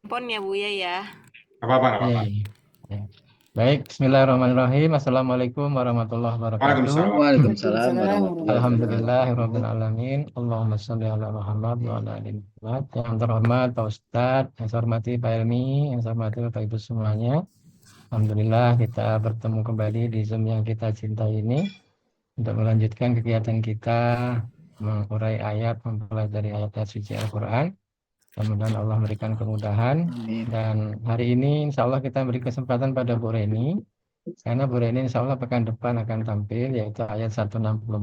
Ponnya Buya ya. Apa-apa, nggak apa-apa. Ya. Baik, Bismillahirrahmanirrahim. Assalamualaikum warahmatullahi wabarakatuh. Waalaikumsalam. Waalaikumsalam warahmatullahi wabarakatuh. Alhamdulillahirrahmanirrahim. Allahumma sholli ala Muhammad wa ala ali Muhammad. Yang terhormat Pak Ustadz, yang saya hormati Pak Helmi, yang saya hormati Bapak Ibu semuanya. Alhamdulillah kita bertemu kembali di Zoom yang kita cintai ini untuk melanjutkan kegiatan kita mengurai ayat, mempelajari ayat-ayat suci Al-Quran. Mudah-mudahan Allah memberikan kemudahan. Amin. Dan hari ini insya Allah kita beri kesempatan pada Bu Reni, karena Bu Reni insya Allah pekan depan akan tampil, yaitu ayat 164.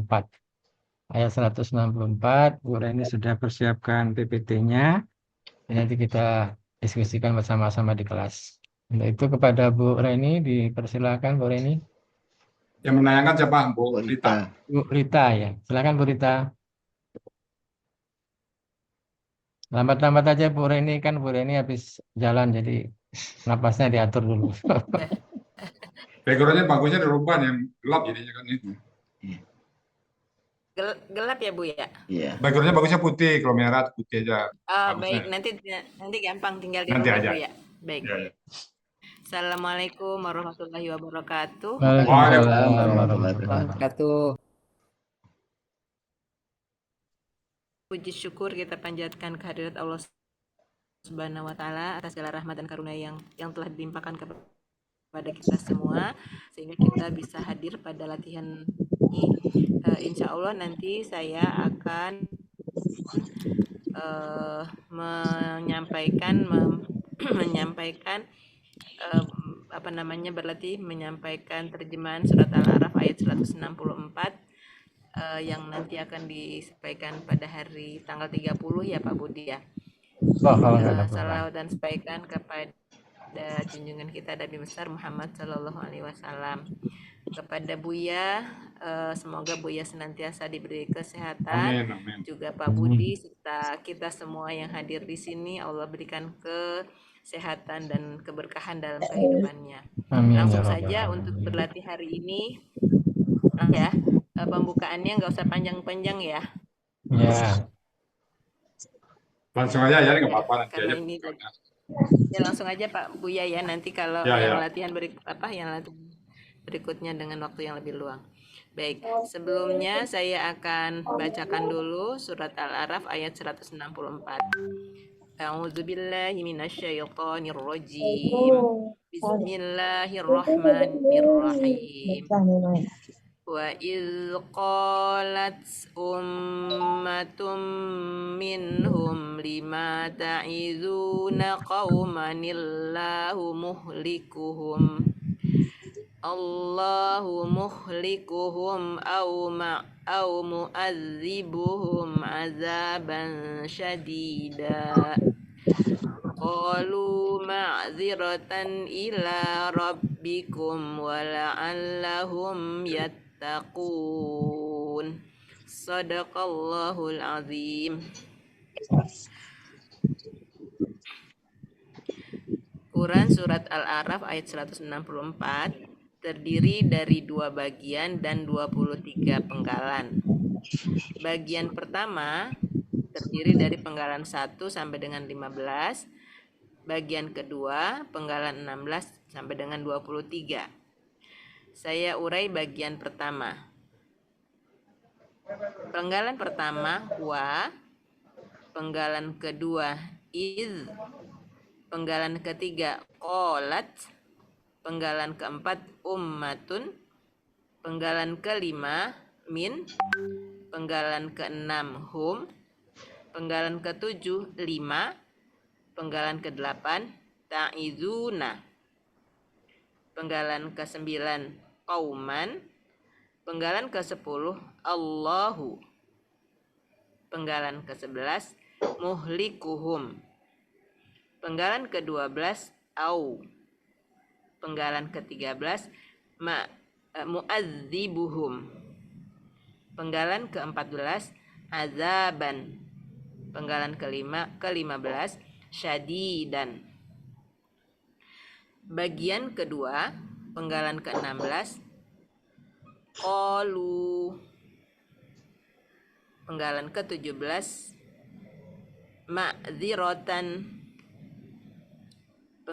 Ayat 164, Bu Reni sudah persiapkan PPT-nya, nanti kita diskusikan bersama-sama di kelas. Untuk itu kepada Bu Reni, dipersilakan Bu Reni. Yang menayangkan siapa? Bu Bu Rita. Bu Rita ya, silakan Bu Rita. Lambat-lambat aja Bu Reni, kan Bu Reni habis jalan, jadi napasnya diatur dulu. Background-nya bagusnya dirubah yang gelap jadinya kan ini. Gelap ya Bu ya. Iya. Background-nya bagusnya putih, kalau merah putih aja. Baik, Bagusnya. nanti gampang tinggal Nanti dirubah aja. Bu ya. Baik. Ya, ya. Assalamualaikum warahmatullahi wabarakatuh. Waalaikumsalam warahmatullahi wabarakatuh. Puji syukur kita panjatkan kehadirat Allah Subhanahu wa taala atas segala rahmat dan karunia yang telah dilimpahkan kepada kita semua sehingga kita bisa hadir pada latihan ini. Insya Allah nanti saya akan menyampaikan berlatih menyampaikan terjemahan surat Al-A'raf ayat 164 yang nanti akan disampaikan pada hari tanggal 30 ya Pak Budi ya. Salawat dan sampaikan kepada junjungan kita Nabi besar Muhammad Sallallahu Alaihi Wasallam. Kepada Buya, semoga Buya senantiasa diberi kesehatan. Amin, amin. Juga Pak Budi serta kita semua yang hadir di sini Allah berikan kesehatan dan keberkahan dalam kehidupannya. Amin, Langsung ya saja Rabbal untuk Alamin. berlatih hari ini ya. Pembukaannya nggak usah panjang-panjang ya. Ya. Langsung aja ya, nggak apa-apa nanti Karena aja. ini ya langsung aja Pak Buya ya, nanti kalau Ya, yang ya. latihan berikutnya dengan waktu yang lebih luang. Baik, sebelumnya saya akan bacakan dulu surat Al-A'raf ayat 164. A'udzubillahi minasyaitonirrajim. Bismillahirrahmanirrahim. Wa idz qalat ummatum minhum lima ta'izuna qaumanillahu muhlikuhum au mu'adzibuhum azaban syadida. Qalu ma'dziratan ila rabbikum wa la'allahum yattaqun. Sadaqallahul azim. Quran Surat Al-A'raf ayat 164 terdiri dari 2 bagian dan 23 penggalan. Bagian pertama terdiri dari penggalan 1 sampai dengan 15. Bagian kedua penggalan 16 sampai dengan 23. Saya urai bagian pertama. Penggalan pertama wa, penggalan kedua iz, penggalan ketiga qalat, penggalan keempat ummatun, penggalan kelima min, penggalan keenam hum, penggalan ketujuh lima, penggalan kedelapan ta'izuna, penggalan ke-9 qauman, penggalan ke-10 Allahu, penggalan ke-11 muhlikuhum, penggalan ke-12 au, penggalan ke-13 mu'adzibuhum, penggalan ke-14 azaban, penggalan ke-15 syadidan. Bagian kedua penggalan ke-16 qalu, penggalan ke-17 ma'dziratan,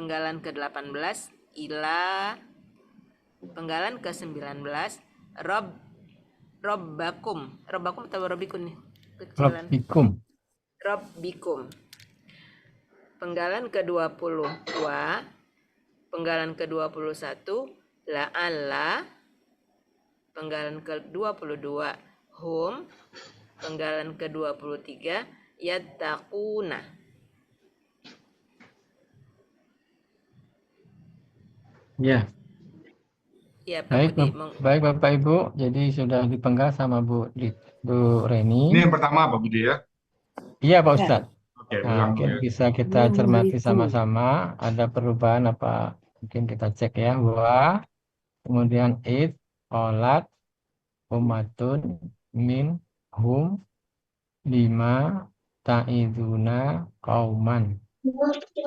penggalan ke-18 ila, penggalan ke-19 robbakum atau robbikun nih kecilan, robbikum. Penggalan ke-20 wa, penggalan ke-21 la'alla, penggalan ke-22 hum, penggalan ke-23 yattaquna. Ya, Ya, Pak baik, Budi. baik Bapak Ibu. Jadi sudah dipenggal sama Bu Reni. Ini yang pertama Pak Budi ya. Iya Pak Ustadz. Oke, Nah, ulang mungkin ya. bisa kita cermati sama-sama. Ada perubahan apa? Mungkin kita cek ya. Wa, kemudian id, olat, umatun, min, hum, lima, ta'iduna, kauman.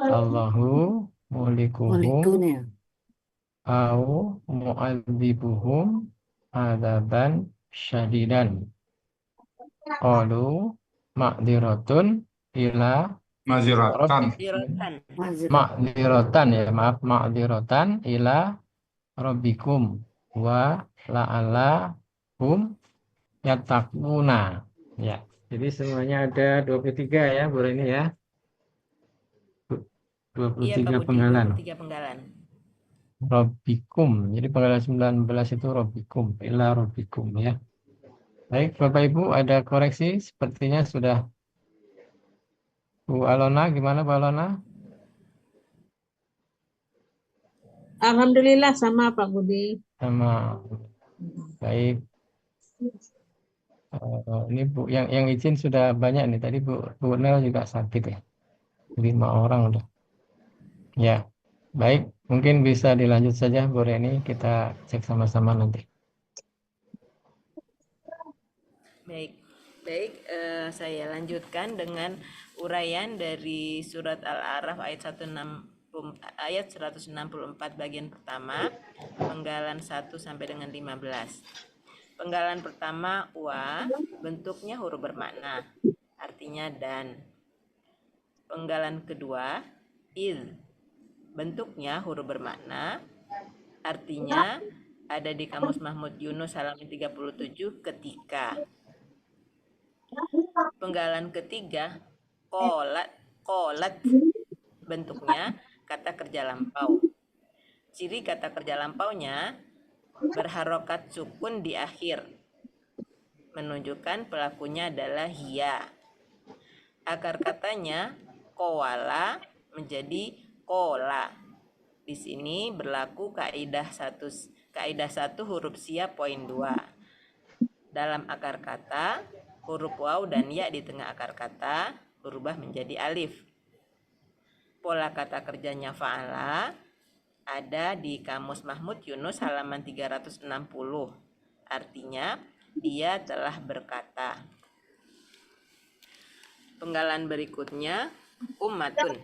Allahu, mulikuhum, au, mu'adzibuhum, adaban, syadidan. Qalu, ma'diratun, ila, Maziratan. ma'dzirotan ya, maaf, ma'dzirotan ila rabbikum wa la'allahum yattaquna. Ya. Jadi semuanya ada 23 ya, Bu Reni ya. Iya, Pak 23 Budi, penggalan. 23 penggalan. Rabbikum. Jadi penggalan 19 itu rabbikum, ila rabbikum ya. Baik, Bapak Ibu, ada koreksi sepertinya sudah. Bu Alona, gimana Bu Alona? Alhamdulillah sama Pak Budi. Sama. Baik. Ini Bu, yang izin sudah banyak nih. Tadi Bu Nel juga sakit ya. 5 orang udah. Ya, baik. Mungkin bisa dilanjut saja Bu Reni. Kita cek sama-sama nanti. Baik, saya lanjutkan dengan uraian dari surat Al-A'raf ayat 164 bagian pertama, penggalan 1 sampai dengan 15. Penggalan pertama wa, bentuknya huruf bermakna, artinya dan. Penggalan kedua il, bentuknya huruf bermakna, artinya ada di Kamus Mahmud Yunus halaman 37 ketika. Penggalan ketiga kolat, bentuknya kata kerja lampau. Ciri kata kerja lampaunya berharokat sukun di akhir, menunjukkan pelakunya adalah hiya. Akar katanya kowala menjadi kola. Di sini berlaku kaidah 1 huruf siap poin 2. Dalam akar kata, huruf waw dan ya di tengah akar kata berubah menjadi alif. Pola kata kerjanya fa'ala ada di Kamus Mahmud Yunus halaman 360. Artinya, dia telah berkata. Penggalan berikutnya, ummatun.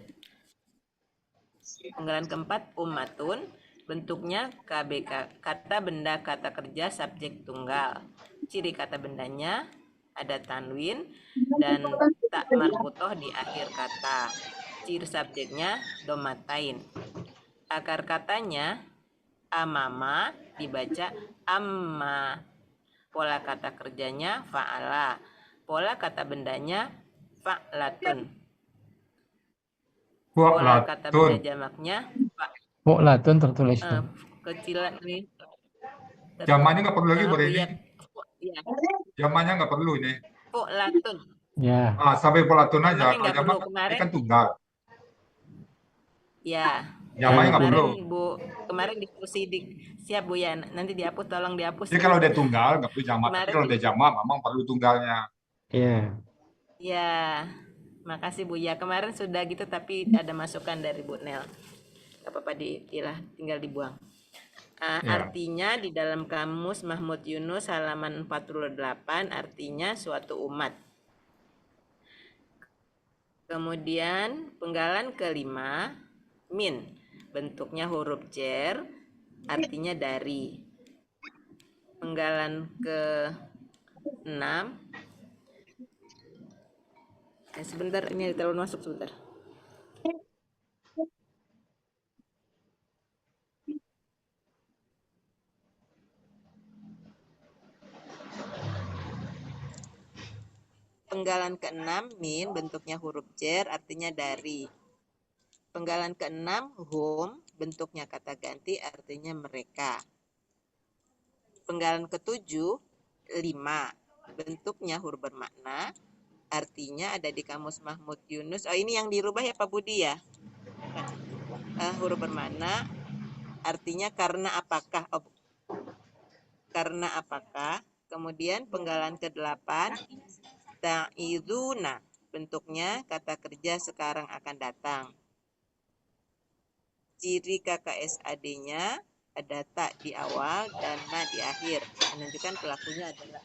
Penggalan keempat, ummatun. Bentuknya KBK, kata benda kata kerja subjek tunggal. Ciri kata bendanya ada tanwin dan tak marbutoh di akhir kata. Ciri subjeknya domatain. Akar katanya amama dibaca amma. Pola kata kerjanya fa'ala. Pola kata bendanya fa'latun. Pola kata benda jamaknya Fu'latun tertulis tuh. Kecilan nih. Jamannya nggak perlu lagi Bu Reni. Ya. Jamannya nggak perlu ini. Fu'latun. Ya. Sampai fu'latun aja. Kalau jamak kemarin kan tunggal. Ya. Jamannya nggak perlu. Bu, kemarin diskusi siap Bu ya. Nanti dihapus, tolong dihapus. Jadi kalau dia tunggal nggak perlu jamak. Tapi kalau dia jamak, memang perlu tunggalnya. Iya. Ya. Makasih Bu ya. Kemarin sudah gitu tapi ada masukan dari Bu Nel. Gak apa-apa tinggal dibuang. Artinya di dalam Kamus Mahmud Yunus halaman 48 artinya suatu umat. Kemudian penggalan kelima min, bentuknya huruf jar, artinya dari. Penggalan ke-6 sebentar, ini terlalu masuk sebentar. Penggalan ke-6 min bentuknya huruf jar artinya dari. Penggalan ke-6 hum bentuknya kata ganti artinya mereka. Penggalan ke-7 5 bentuknya huruf bermakna artinya ada di kamus Mahmud Yunus. Oh, ini yang dirubah ya Pak Budi ya. Huruf bermakna artinya karena apakah. Karena apakah. Kemudian penggalan ke-8 ta'iduna bentuknya kata kerja sekarang akan datang. Ciri KKSAD-nya ada tak di awal dan na di akhir, menunjukkan pelakunya adalah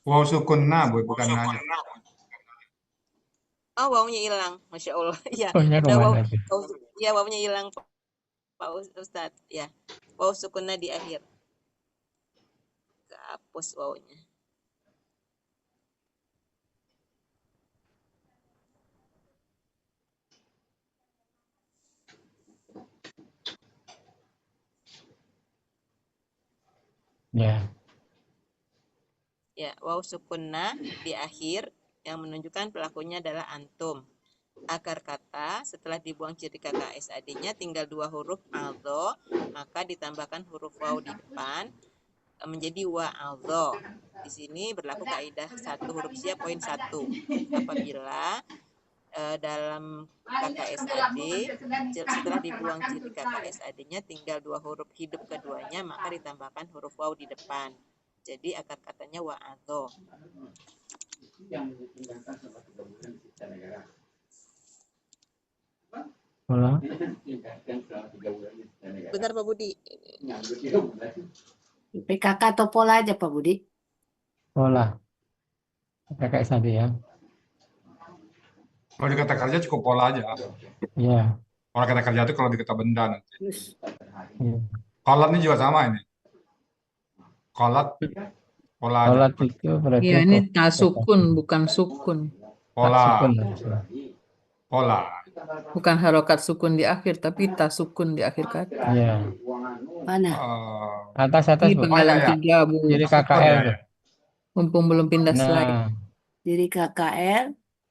Wow sukun na, bukan nanya. Oh, wawunya hilang, masya Allah. Ya, Oh-nya ada waw. kemana tuh? Ya, wawunya hilang, Pak Ustadz. Ya, waw sukunnya di akhir. Kehapus wawunya. Ya. Ya, waw sukunna di akhir yang menunjukkan pelakunya adalah antum. Akar kata setelah dibuang ciri KKSAD-nya tinggal 2 huruf aldo, maka ditambahkan huruf waw di depan menjadi wa aldo. Di sini berlaku kaidah 1 huruf sia poin 1. Apabila dalam KKSAD setelah dibuang ciri KKSAD-nya tinggal 2 huruf hidup keduanya, maka ditambahkan huruf waw di depan. Jadi akar katanya wa'adho. Pola. Benar Pak Budi. PKK atau pola aja Pak Budi? Pola. Kakak tadi ya. Kalau di kata kerja cukup pola aja. Iya. Kalau kata kerja itu kalau di kata benda nanti. Iya. Kolat ini juga sama ini. Kolat pola aja. Pola itu berarti Iya, ini tasukun bukan sukun. Pola. sukun. Pola. Bukan harokat sukun di akhir, tapi tasukun di akhir kata. Iya. Mana? Atas Ini Bu. penggalan ya, ya. 3, Bu. Jadi Sukun KKL ya, tuh. ya. Mumpung belum pindah slide. Nah, Jadi KKL.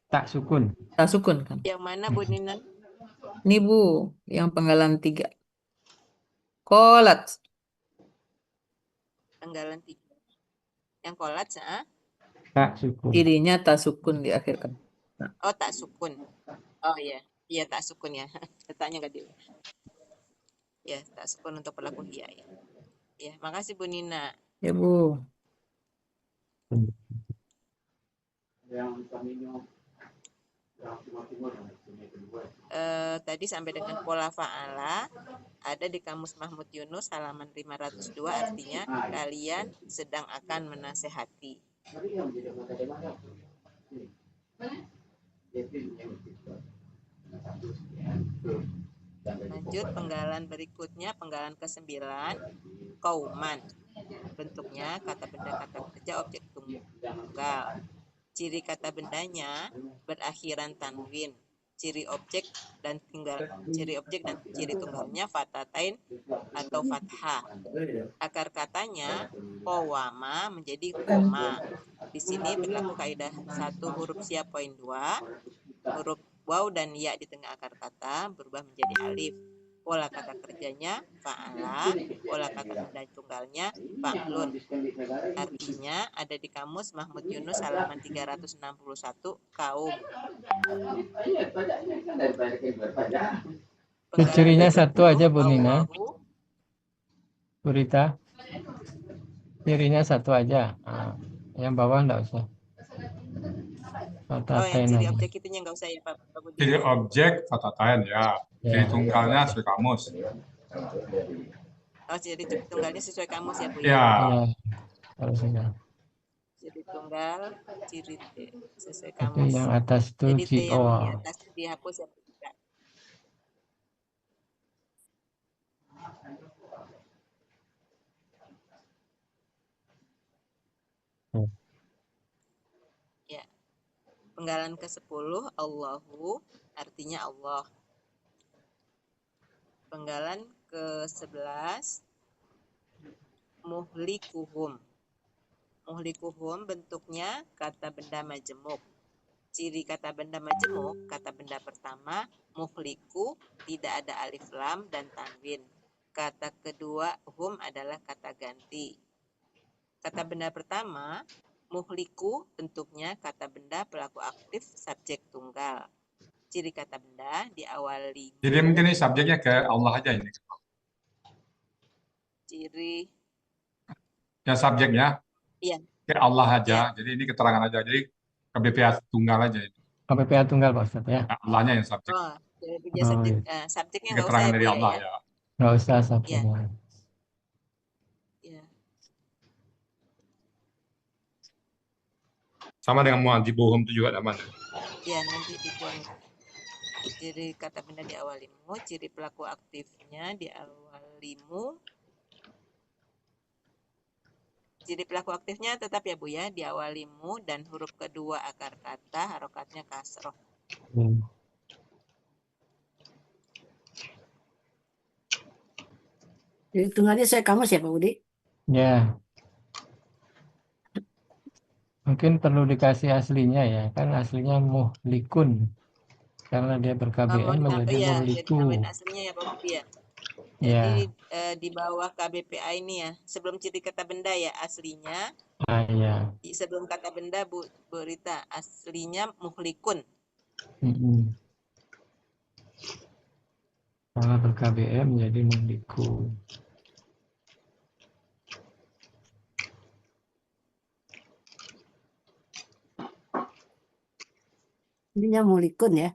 tak sukun. Tasukun kan. Yang mana Bu Nina? Ini Bu, yang penggalan 3. Kolat. Penggalan 3. Yang kolat Tak sukun. Cirinya tasukun di akhir kata. Oh, tak sukun. Oh iya. Iya tak sukun ya. Letaknya enggak di. Ya, tak sukun untuk pelaku hiya ya. Ya, makasih Bu Nina. Ya Bu. Tadi sampai dengan pola fa'ala ada di kamus Mahmud Yunus halaman 502 artinya kalian sedang akan menasehati. Lanjut penggalan berikutnya, penggalan ke-9 kauman. Bentuknya kata benda kata kerja objek tunggal. Ciri kata bendanya berakhiran tanwin. Ciri objek dan ciri tunggalnya fatatain atau fathah. Akar katanya qawama menjadi koma. Di sini berlaku kaidah 1 huruf sia poin 2, huruf waw dan ya di tengah akar kata berubah menjadi alif. Pola kata kerjanya fa'ala, pola kata benda tunggalnya fa'lun. Artinya ada di kamus Mahmud Yunus halaman 361 kaum. Cirinya satu aja Bu Nina. Bu Rita. Cirinya satu aja. Nah, yang bawah enggak usah. Yang ciri objek itunya enggak usah ya Pak Budi. Ciri objek fatatain ya. Ciri tunggalnya sesuai kamus. Oh, ciri tunggalnya sesuai kamus ya Bu ya. Harusnya. Ciri tunggal, ciri sesuai Tapi kamus. yang atas itu Jadi T yang CO. di atas dihapus ya Bu. Ya. Penggalan ke-10 Allahu artinya Allah. Penggalan ke-11 muhlikuhum. muhlikuhum bentuknya kata benda majemuk. Ciri kata benda majemuk, kata benda pertama, muhliku, tidak ada alif lam dan tanwin. Kata kedua, hum adalah kata ganti. Kata benda pertama, muhliku, bentuknya kata benda pelaku aktif subjek tunggal. Ciri kata benda diawali Jadi mungkin ini subjeknya ke Allah aja ini. ciri, Ya subjeknya iya, ke Allah aja. iya. Jadi ini keterangan aja. Jadi ke BPA tunggal aja ini. KPPA tunggal Pak Ustadz ya. Ya, Allahnya yang subjek. Oh, jadi punya Oh subjek, iya. subjeknya Ini nggak usah keterangan ya Bu dari ya, Allah ya. ya. Nggak usah Iya, subjeknya. iya. Sama dengan mu'adzibuhum itu juga namanya. Iya, nanti dituang. Ciri kata benda diawalimu, ciri pelaku aktifnya diawalimu. Ciri pelaku aktifnya tetap ya Bu ya, diawalimu dan huruf kedua akar kata harokatnya kasroh. Hmm. Hitungannya saya kamu siapa Budi? Ya, mungkin perlu dikasih aslinya ya. Kan aslinya muhlikun. Karena dia Mau ber-KBM menjadi ya, jadi muhliku. nambahin aslinya ya Pak Budi ya. Jadi Ya, di bawah KBPA ini ya, sebelum ciri kata benda ya aslinya, ya. sebelum kata benda Bu Rita, aslinya muhlikun. Mm-mm. Karena ber-KBM menjadi muhliku. Ininya mulikun ya.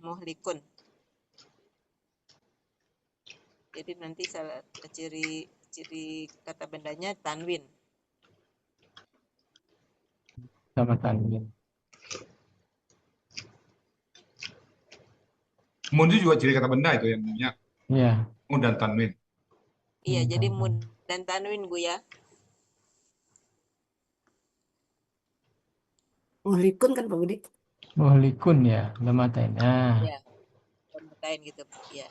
Muhlikun. Jadi nanti salah ciri kata bendanya tanwin. Sama tanwin. Mun itu juga ciri kata benda itu yang punya Ya. mun dan tanwin. Iya, jadi mud Tanwin. dan tanwin Bu ya. Mulikun kan Pak Budi? Muhlikun ya, lematain. Nah, Ya, pemutahin gitu Bu. Ya.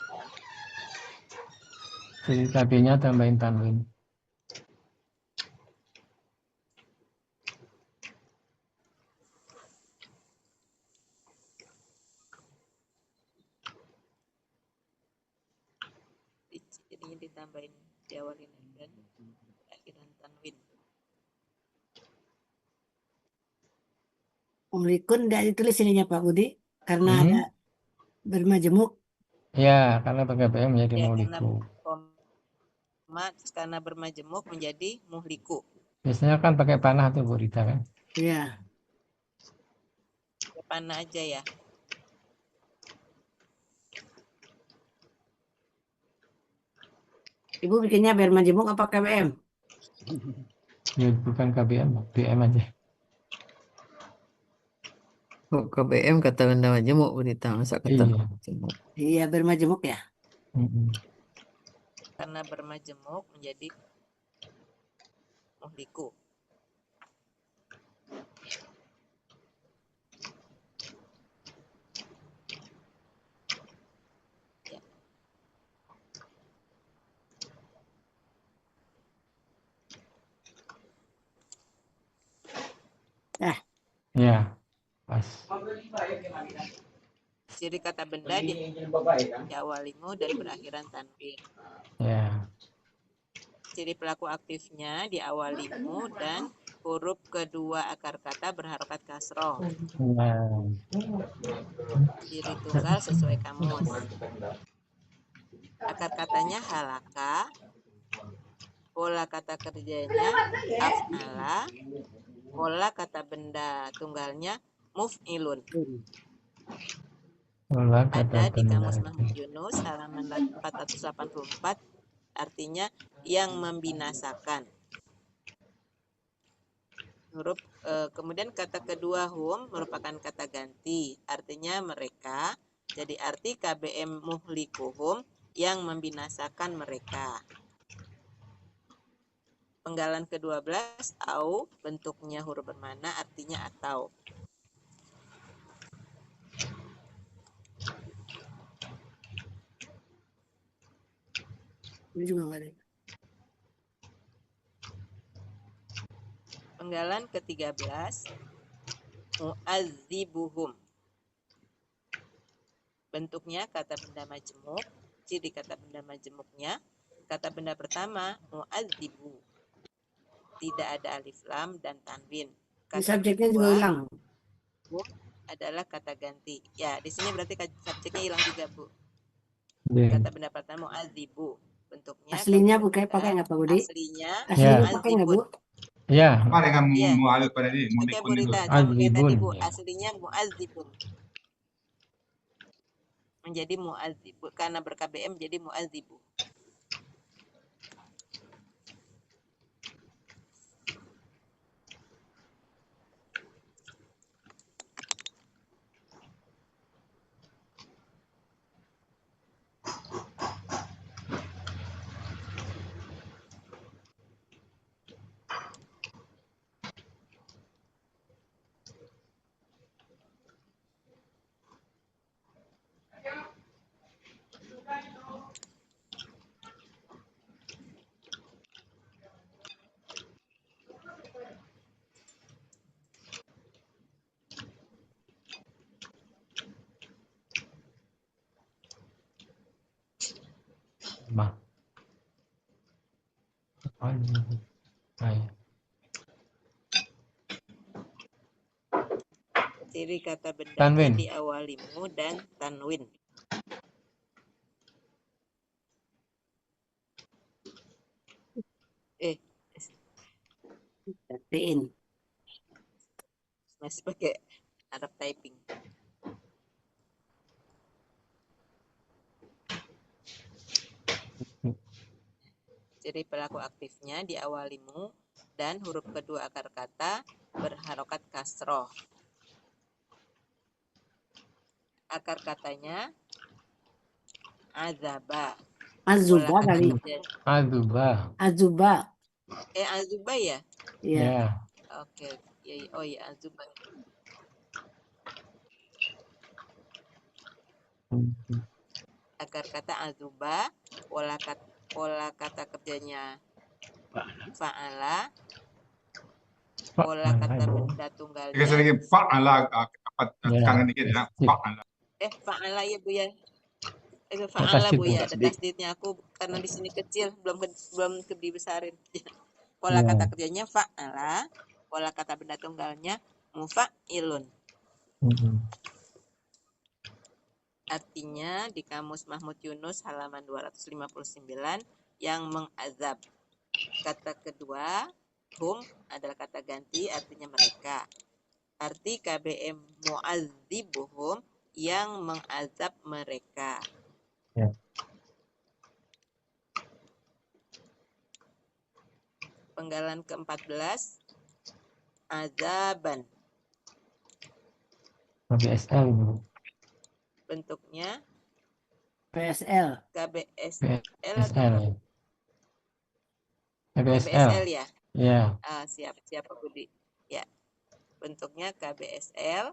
ciri KB-nya tambahin tanwin. Jadinya ditambahin diawalin dan akhiran tanwin. Mulikun tidak ditulis ininya Pak Budi karena ada Hmm? bermajemuk. Ya, karena ber-KBM menjadi Ya, karena muhliku. koma karena bermajemuk menjadi muhliku. Biasanya kan pakai panah tuh Bu Rita kan. Ya, Ya, panah aja ya. Ibu bikinnya bermajemuk apa KBM? Ya, bukan KBM, BM aja. Kok KBM kata benda majemuk berita masa kata Iya. majemuk. Iya bermajemuk ya. Mm-mm. Karena bermajemuk menjadi muhliku. Ya. Ya, pas. Ciri kata benda diawalimu dan berakhiran tanwin. Ya. Ciri pelaku aktifnya diawalimu dan huruf kedua akar kata berharokat kasroh. Nah, Ciri tunggal sesuai kamus. Akar katanya halaka, pola kata kerjanya af'ala, pola kata benda tunggalnya muf'ilun. pola kata Ada di benda. Kamus Mahmud Yunus halaman 484, artinya yang membinasakan. Huruf kemudian kata kedua hum merupakan kata ganti, artinya mereka. Jadi arti KBM muhlikuhum yang membinasakan mereka. Penggalan ke-12 au bentuknya huruf bermana artinya atau. Ini juga nggak ada. Penggalan ke-13 mu'adzibuhum. Bentuknya kata benda majemuk. Ciri kata benda majemuknya, kata benda pertama mu'adzibu, tidak ada alif lam dan tanwin. Kata Subjeknya juga kedua hilang. adalah kata ganti. Ya, di sini berarti subjeknya hilang juga, Bu. Iya. Kata benda pertama mu'adzibu. Bentuknya Aslinya kata pakai benda nggak Pak Budi? aslinya Aslinya Ya. pakai nggak Bu? Ya, Apa dengan Iya. mu'alif pada ini? Pakai Bu Rita, Mu'nikun sama kayak tadi, Bu. azibun. Ya. Aslinya mu'adzibun. Menjadi mu'adzibu. Karena ber-KBM jadi mu'adzibu. Mah. Azibun. Ayo. Ciri kata bendanya Tanwin. diawali mu dan tanwin. Gantiin. Masih pakai Arab typing. Ciri pelaku aktifnya diawali mu dan huruf kedua akar kata berharokat kasroh. Akar katanya azaba. Azuba Pola kata kali. kerja. Azuba. Azuba. Azuba ya? Iya. Ya. Oke. Oh iya, azuba. Akar kata azuba, pola kata kerjanya fa'ala, pola kata benda tunggalnya. Sedikit fa'ala, kangen dikit ya. Fa'ala. Fa'ala ya Bu ya. Fa'ala Bu ya, ada tasdidnya. Aku karena di sini kecil, belum dibesarin. Pola kata kerjanya fa'ala, pola kata benda tunggalnya mufa'ilun. Artinya di Kamus Mahmud Yunus halaman 259 yang mengazab. Kata kedua, hum adalah kata ganti, artinya mereka. Arti KBM mu'adzibuhum yang mengazab mereka. Ya. Penggalan ke-14 azaban. PSL ini. Bentuknya PSL. KBSL PSL. atau PSL. KBSL ya? Ya. Siap Pak Budi. Ya. Bentuknya KBSL.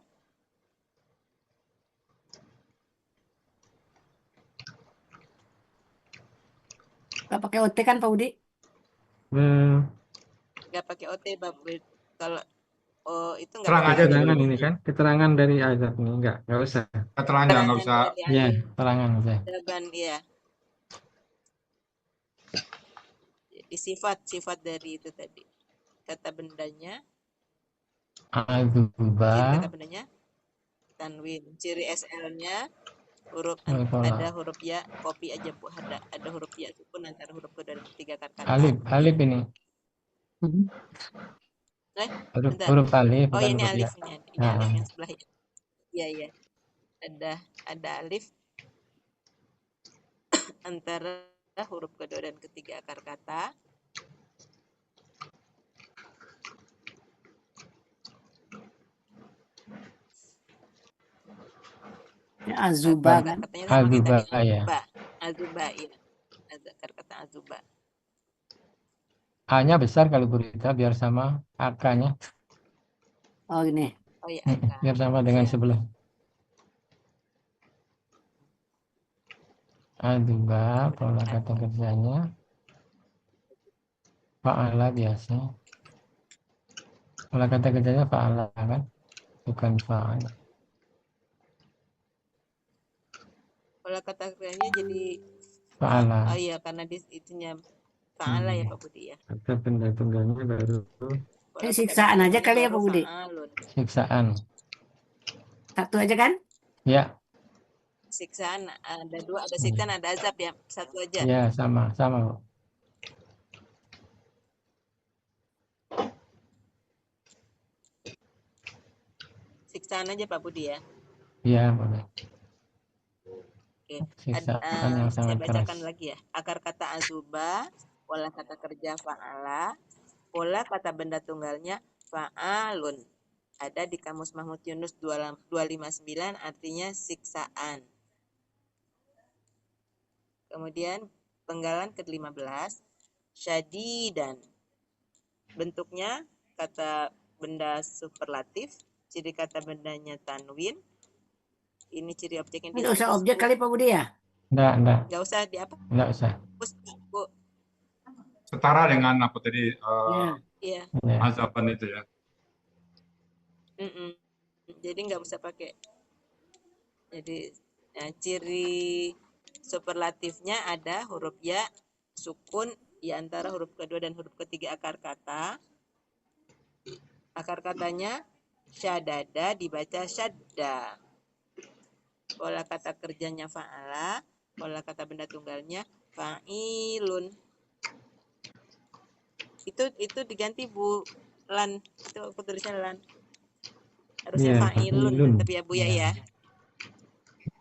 Nggak pakai OT kan Pak Budi? Nggak pakai OT, Pak Budi. Kalau itu nggak Terang pakai aja OT. Keterangan ini kan, keterangan dari azab ini nggak usah. Keterangannya nggak usah. Iya, keterangan aja. Azaban ya. Jadi sifat dari itu tadi. Kata bendanya. Azuba. Ciri kata bendanya tanwin. Ciri SL-nya ada huruf ya, kopi aja Bu, ada huruf ya sukun antara huruf kedua dan ketiga kata. Alif ini. Huruf alif. Oh ini alif ya. ini alif yang sebelah ini. Iya. Ada alif antara huruf kedua dan ketiga akar kata. Ya, azuba kan? Katanya sama Azuba, kayak tadi. ya. Azuba ya. Akar kata azuba. A-nya besar kalau berita biar sama AK-nya. Oh ini. Oh iya, AK. Biar sama dengan sebelah. Azuba, pola kata kerjanya. Fa'ala biasa. Pola kata kerjanya fa'ala kan, bukan fa'ala. Pola kata kerjanya jadi Fa'ala. oh iya karena itunya fa'ala ya Pak Budi ya. Kata benda tunggalnya baru Pola kata Siksaan aja kerjanya kali ya baru Pak Budi. fa'alun. siksaan. Satu aja kan? Ya, Siksaan ada dua, ada siksaan, ada azab ya. Satu aja. ya sama Bu. Siksaan aja Pak Budi ya. Ya boleh. Oke. Siksaan yang Saya sangat keras. bacakan lagi ya. Akar kata azuba, pola kata kerja fa'ala, pola kata benda tunggalnya fa'alun. Ada di Kamus Mahmud Yunus 259 artinya siksaan. Kemudian penggalan ke-15 syadidan. Bentuknya kata benda superlatif, ciri kata bendanya tanwin. Ini ciri objeknya Nggak usah dihapus. objek kali Pak Budi ya? Enggak. Nggak usah di apa? Enggak usah. Hapus, Bu. Setara dengan apa tadi Ya. Iya. Ya. azaban itu ya. Jadi nggak usah pakai. Jadi ciri superlatifnya ada huruf ya, sukun di antara huruf kedua dan huruf ketiga akar kata. Akar katanya syadada dibaca syadda. Pola kata kerjanya fa'ala, pola kata benda tunggalnya fa'ilun. Itu diganti Bu lan, itu aku tulisnya lan. Harusnya Iya, fa'ilun fa'ilun. tapi ya Bu ya.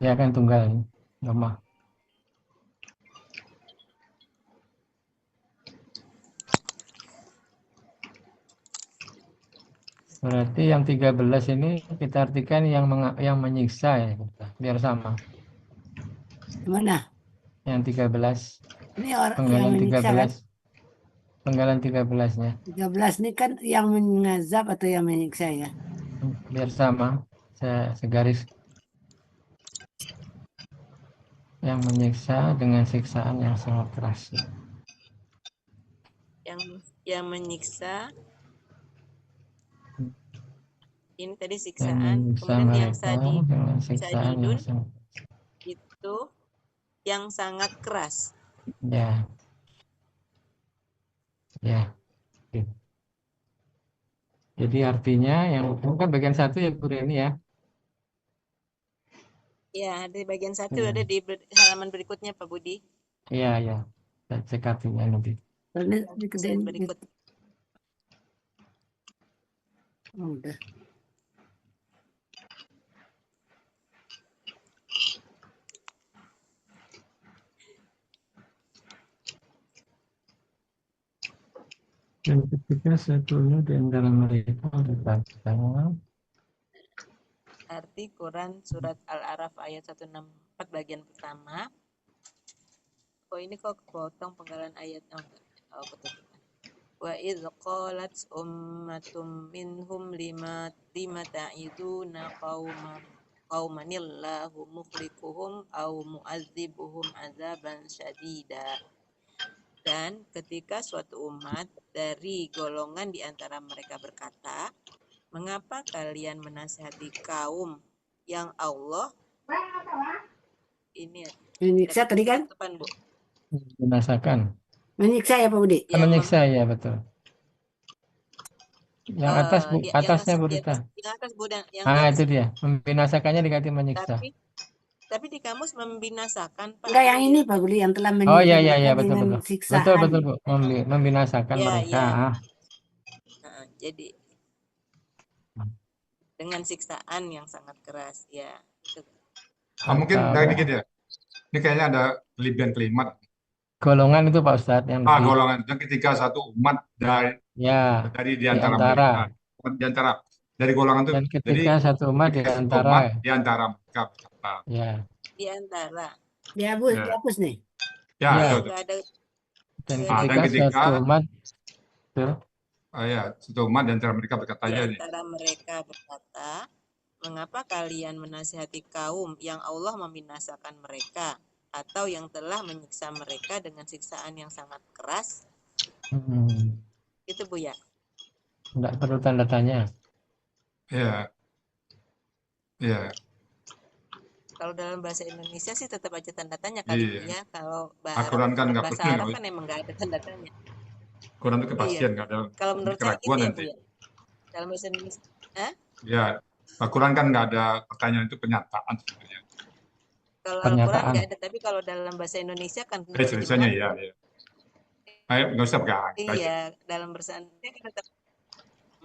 Ya kan tunggal lemah. Berarti yang 13 ini kita artikan yang menyiksa ya, biar sama. Gimana? Yang 13, Ini orang yang penggalan menyiksa kan? 13. Penggalan 13-nya. 13 ini kan yang mengazab atau yang menyiksa ya? Biar sama. Segaris. Yang menyiksa dengan siksaan yang sangat keras. Yang menyiksa ini tadi Yang siksaan, menyiksa kemudian yang mereka dengan siksaan yang sadidun sangat itu yang sangat keras. ya. Ya. Oke. Jadi artinya yang kan bagian satu ya Bu Reni ya. Ya, di bagian satu ada di halaman berikutnya Pak Budi. Iya, ya. Saya cek artinya nanti. Ini Slide dikerjain berikut. udah. Dan ketika satunya di antara mereka berkata, Arti Quran surat Al-Araf ayat 164 bagian pertama. Oh ini kok kepotong penggalan ayat. Oh betul. Wa idz qalat ummatum minhum lima ta'iduna qaumanillahu muhlikuhum au mu'adzibuhum azaban syadida. Dan ketika suatu umat dari golongan di antara mereka berkata, mengapa kalian menasihati kaum yang Allah ini Menyiksa tadi kan? depan Bu. Binasakan. Menyiksa ya Pak Budi? Menyiksa ya betul. Yang atas Bu, atasnya Bu Rita. Yang atas Bu dan yang Itu dia. Membinasakannya diganti menyiksa. Tapi di kamus membinasakan Pak. Enggak yang ini Pak Budi yang telah Oh menyiksa iya mereka betul dengan betul. siksaan. Betul Bu. Membinasakan Ya, mereka. ya. Jadi dengan siksaan yang sangat keras ya. Mungkin dari dikit ya. Ini kayaknya ada kelebihan kalimat. Golongan itu Pak Ustadz yang golongan yang ketika satu umat dari di antara mereka. Di antara dari golongan itu. Dan ketika satu umat di antara mereka berkata. Ya. Di antara. Dihapus nih. Ya, Enggak ada. Dan ketika satu umat satu umat di antara mereka berkata di antara mereka berkata, mengapa kalian menasihati kaum yang Allah membinasakan mereka atau yang telah menyiksa mereka dengan siksaan yang sangat keras? Itu Bu ya. Enggak perlu tanda tanya. Ya, ya, Kalau dalam bahasa Indonesia sih tetap aja tanda tanya kali Bu iya. ya. Kalau Al-Quran kan nggak bahasa betul, Arab kan emang nggak ada tanda tanya. Al-Quran itu Iya. kepastian, nggak ada Kalau menurut saya keraguan gitu ya Bu nanti. ya. Dalam bahasa Indonesia. Hah? Ya, Al-Quran kan nggak ada pertanyaan, itu penyataan sebenarnya. Kalau Al-Quran Pernyataan. nggak ada, tapi kalau dalam bahasa Indonesia kan Tulisannya terjemahan. ya, ya. Ayo, nggak usah pegang. Kita aja. Iya, dalam bahasa Indonesia kan tetap.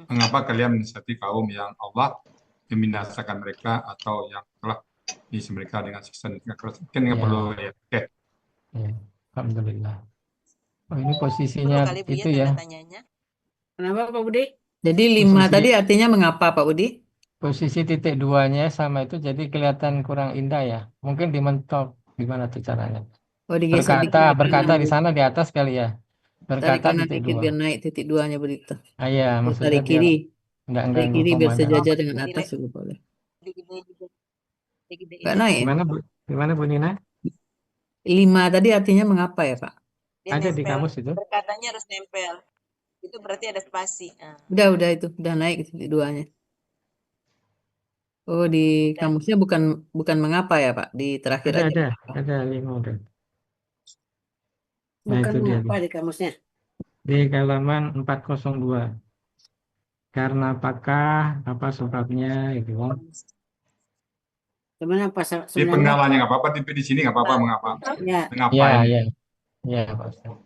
Mengapa kalian menasihati kaum yang Allah membinasakan mereka atau yang telah mengisi mereka dengan siksa dan keras? Mungkin nggak Ya, perlu ya. Oke. ya. Alhamdulillah. Oh, ini Perlu posisinya kali Bu ya itu tanda ya. tanyanya. Kenapa Pak Budi? Jadi 5 Posisi tadi artinya mengapa Pak Budi? posisi titik duanya sama itu jadi kelihatan kurang indah ya. Mungkin dimentok gimana tuh caranya? Oh, digeser dikit ke Berkata kanan. di sana di atas kali ya. Tarik Berkata kanan titik dikit dua. biar naik titik 2-nya begitu. Ah, iya, Oh, maksudnya tarik biar kiri. nggak Tarik ganggu kiri biar komandan. sejajar dengan Nilai atas juga boleh. digedein Nggak aja. naik ya? Gimana Bu Nina? 5 tadi artinya mengapa ya Pak? Dia Ada di nempel. kamus itu. Berkatanya harus nempel. Itu berarti ada spasi. Nah, Udah itu. Udah naik titik 2-nya. Oh, di udah. kamusnya bukan mengapa ya Pak? Di terakhir aja. Ada 5 udah. Nah, Bukan itu dia mengapa di kamusnya. di halaman 402. Karena apakah apa sebabnya gitu kan? Sebenarnya apa Di sebenarnya? penggalannya nggak apa-apa, di sini nggak apa-apa, mengapa? Ya, Mengapa Ya, ini? ya, ya, Pak Ustaz.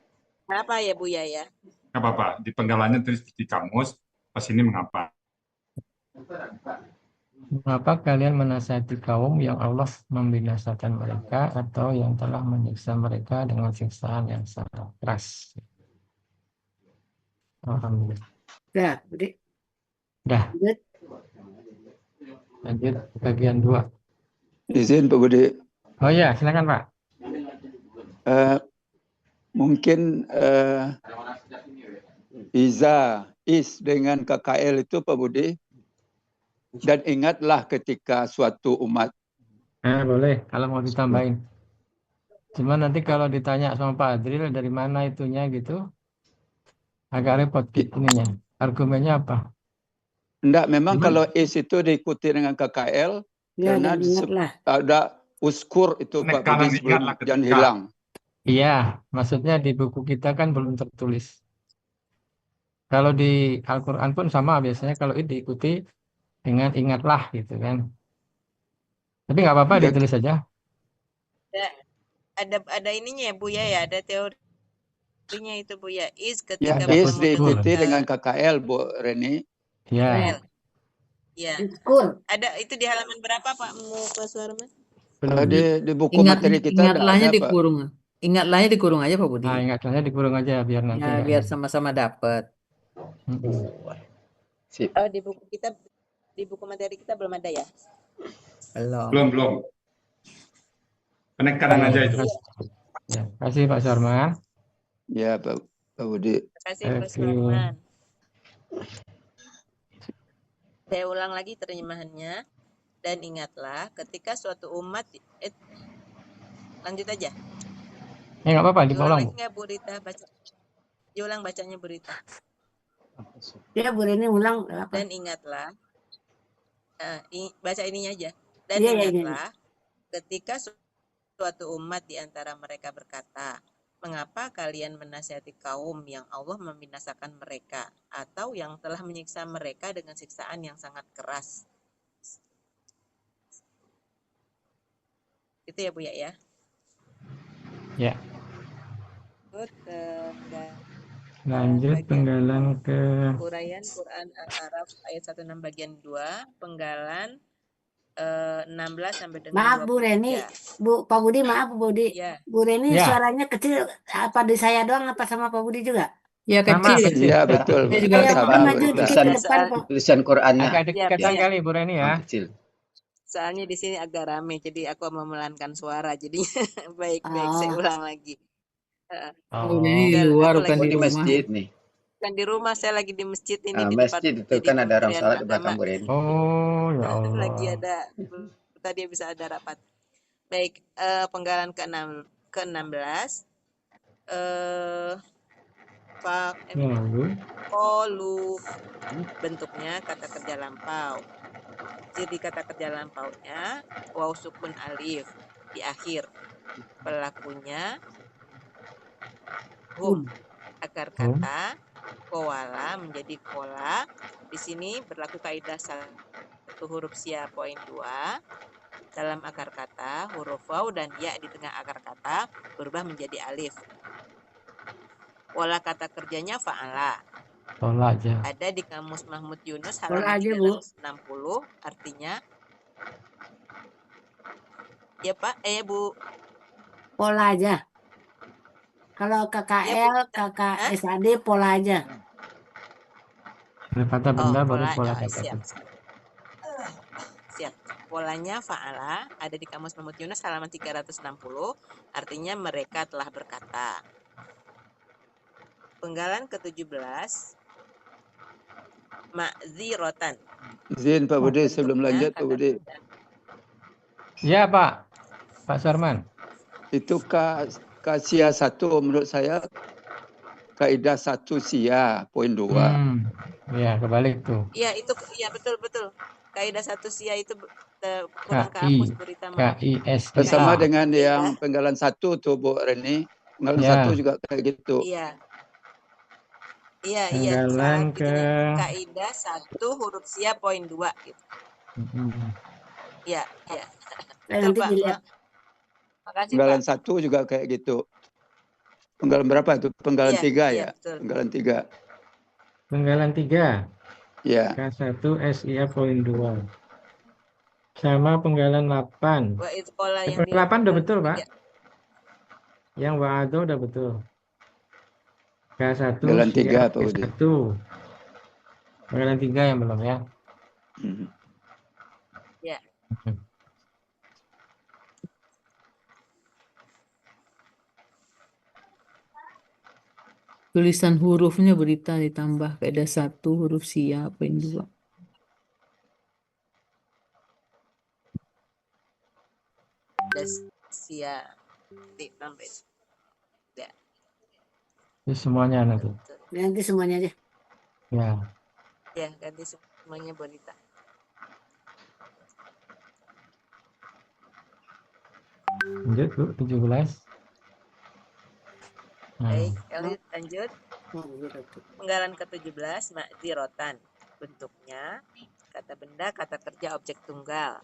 Kenapa ya Bu ya? Nggak apa-apa. Di penggalannya tulis di kamus, pas ini mengapa? Mengapa kalian menasihati kaum yang Allah membinasakan mereka atau yang telah menyiksa mereka dengan siksaan yang sangat keras? Alhamdulillah. udah, Budi. Dah, Lanjut. lanjut bagian 2. Izin Pak Budi, Oh ya, silakan Pak. mungkin is dengan KKL itu Pak Budi, dan ingatlah ketika suatu umat. Boleh, kalau mau ditambahin. Cuma nanti kalau ditanya sama Pak Adril dari mana itunya gitu, agak repot ininya. Argumennya apa? Enggak, memang Gimana? kalau is itu diikuti dengan KKL, Ya, karena dan ingatlah. ada uskur itu Pak Budi Penekanan sebelum ingatlah ketika. jangan hilang. Iya, maksudnya di buku kita kan belum tertulis. Kalau di Al-Quran pun sama biasanya kalau itu diikuti dengan ingatlah gitu kan. Tapi nggak apa-apa Ya, ditulis saja. Ada ininya ya Bu ya, ada teorinya itu Bu ya. Is ya ketika Ada is bertemu diikuti dengan dengan KKL Bu Reni. Ya, KL. Ya. Kur. Ada itu di halaman berapa Pak Pak Suarman? belum. Di buku materi kita enggak Ingatlahnya ada Pak. dikurung. Ingatlahnya dikurung aja Pak Budi. Nah, ingatnya dikurung aja biar nanti Ya, nggak biar ini. sama-sama dapat. Sip. Oh, di buku materi kita belum ada ya? Belum. Penekanan aja itu. Ya, kasih Pak Sarman. Ya Pak Budi. Terima kasih Pak Oke. Suarman. Saya ulang lagi terjemahannya. Dan ingatlah ketika suatu umat lanjut aja. Nggak apa-apa, Diulang diulang. lagi nggak Bu Rita baca? Diulang bacanya Bu Rita. Ya, Bu Reni ulang apa? Dan ingatlah, baca ininya aja. Dan Iya, iya, ingatlah ketika suatu umat di antara mereka berkata, mengapa kalian menasihati kaum yang Allah membinasakan mereka atau yang telah menyiksa mereka dengan siksaan yang sangat keras? Itu ya Bu ya? Ya. Lanjut Penggalan ke uraian Quran Al-Araf ayat 16 bagian 2, penggalan 16 sampai dengan Maaf 23. Bu Reni, Pak Budi, maaf Bu Budi. Ya. Bu Reni Ya. suaranya kecil, apa di saya doang apa sama Pak Budi juga? Ya kecil. Iya betul. Saya juga Kayak Sama, Budi maju Ustaz. dikit ke depan Pak. Tulisan Qurannya agak dekatan kali Bu Reni ya. kecil. Soalnya di sini agak rame, jadi aku memelankan suara, jadi baik-baik Oh. saya ulang lagi. Oh, ini di luar bukan Oh, di di rumah. masjid nih. Kan di rumah, saya lagi di masjid ini di Masjid depan. itu jadi kan ada orang Kementerian salat di Agama. belakang Bu Reni. Oh, ya Allah. Lagi ada, tadi bisa ada rapat. Baik, penggalan ke-16. Lalu Kolu. Bentuknya kata kerja lampau. Ciri kata kerja lampaunya waw sukun alif di akhir. Pelakunya hum. Akar kata kowala menjadi kola. Di sini berlaku kaidah satu huruf sia poin 2. Dalam akar kata huruf waw dan ya di tengah akar kata berubah menjadi alif. Pola kata kerjanya fa'ala. pola aja. Ada di kamus Mahmud Yunus Pola halaman aja, Bu. 360, artinya ya Pak, Bu. Pola aja. Kalau Ya, KKL, Bu. KKSAD pola aja. Kata benda baru pola. pola Oh, kata siap. kerja. Siap. Polanya fa'ala ada di kamus Mahmud Yunus halaman 360, artinya mereka telah berkata. Penggalan ke-17 ma'zirotan. Izin Pak Budi sebelum lanjut Pak Budi. Ya Pak, Pak Sarman. Itu kasia 1 menurut saya kaidah 1 sia poin 2. Ya kebalik tuh. Iya, itu ya betul. Kaidah 1 sia itu kurang kehapus berita maaf. KISA. Bersama dengan yang penggalan 1 tuh Bu Reni. Penggalan 1 juga kayak gitu. Iya. Penggalan ke kaidah 1 huruf sia poin 2 gitu. Iya. Betul Nanti Pak. dilihat. Makasih Penggalan Pak. 1 juga kayak gitu. Penggalan berapa itu? Penggalan 3 ya? Betul. Penggalan 3. Penggalan 3. Ya. K1 SIA poin 2. Sama penggalan 8. Wah, itu pola yang Penggalan 8 udah betul, Pak. Ya. Yang wa'ado udah betul. K1 Penggalan 3 Pak Budi. Penggalan 3 yang belum ya. Ya. Tulisan hurufnya berita ditambah kaidah 1 huruf sia poin 2. Sia ditambah. Ya. Ini semuanya nanti. Nanti semuanya aja. Ya. Ya, ganti semuanya bonita. Lanjut Bu, 17. Baik, lanjut. Penggalan ke-17 ma'zirotan. Bentuknya kata benda, kata kerja, objek tunggal.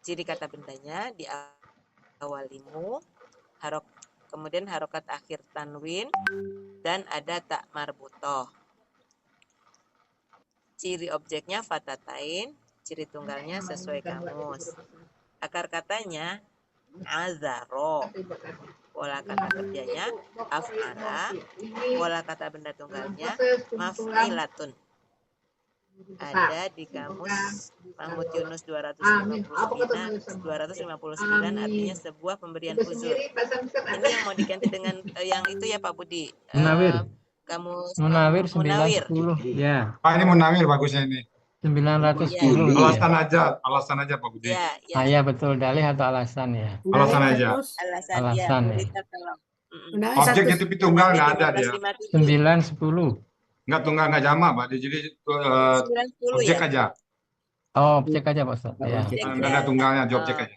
Ciri kata bendanya diawali mu, kemudian harokat akhir tanwin, dan ada tak marbutoh. Ciri objeknya fatatain, ciri tunggalnya sesuai kamus. Akar katanya azaro. Pola kata kerjanya af'ala. Pola kata benda tunggalnya maf'ilatun. Ada di kamus Mahmud Yunus 259 artinya sebuah pemberian uzur. Ini yang mau diganti dengan yang itu ya Pak Budi. Munawir. Kamus Munawir Munawir. 910. Ya. Pak, ini Munawir bagusnya ini. 910. Alasan aja Pak Budi. Ya betul, dalih atau alasan ya? Alasan aja. Alasan ya. Objek itu tunggal nggak ada dia. 910. Nggak tunggal, nggak jamak Pak. Jadi objek aja. Oh, objek aja Pak Ustaz. Ya. Nggak ada tunggalnya, di objek aja.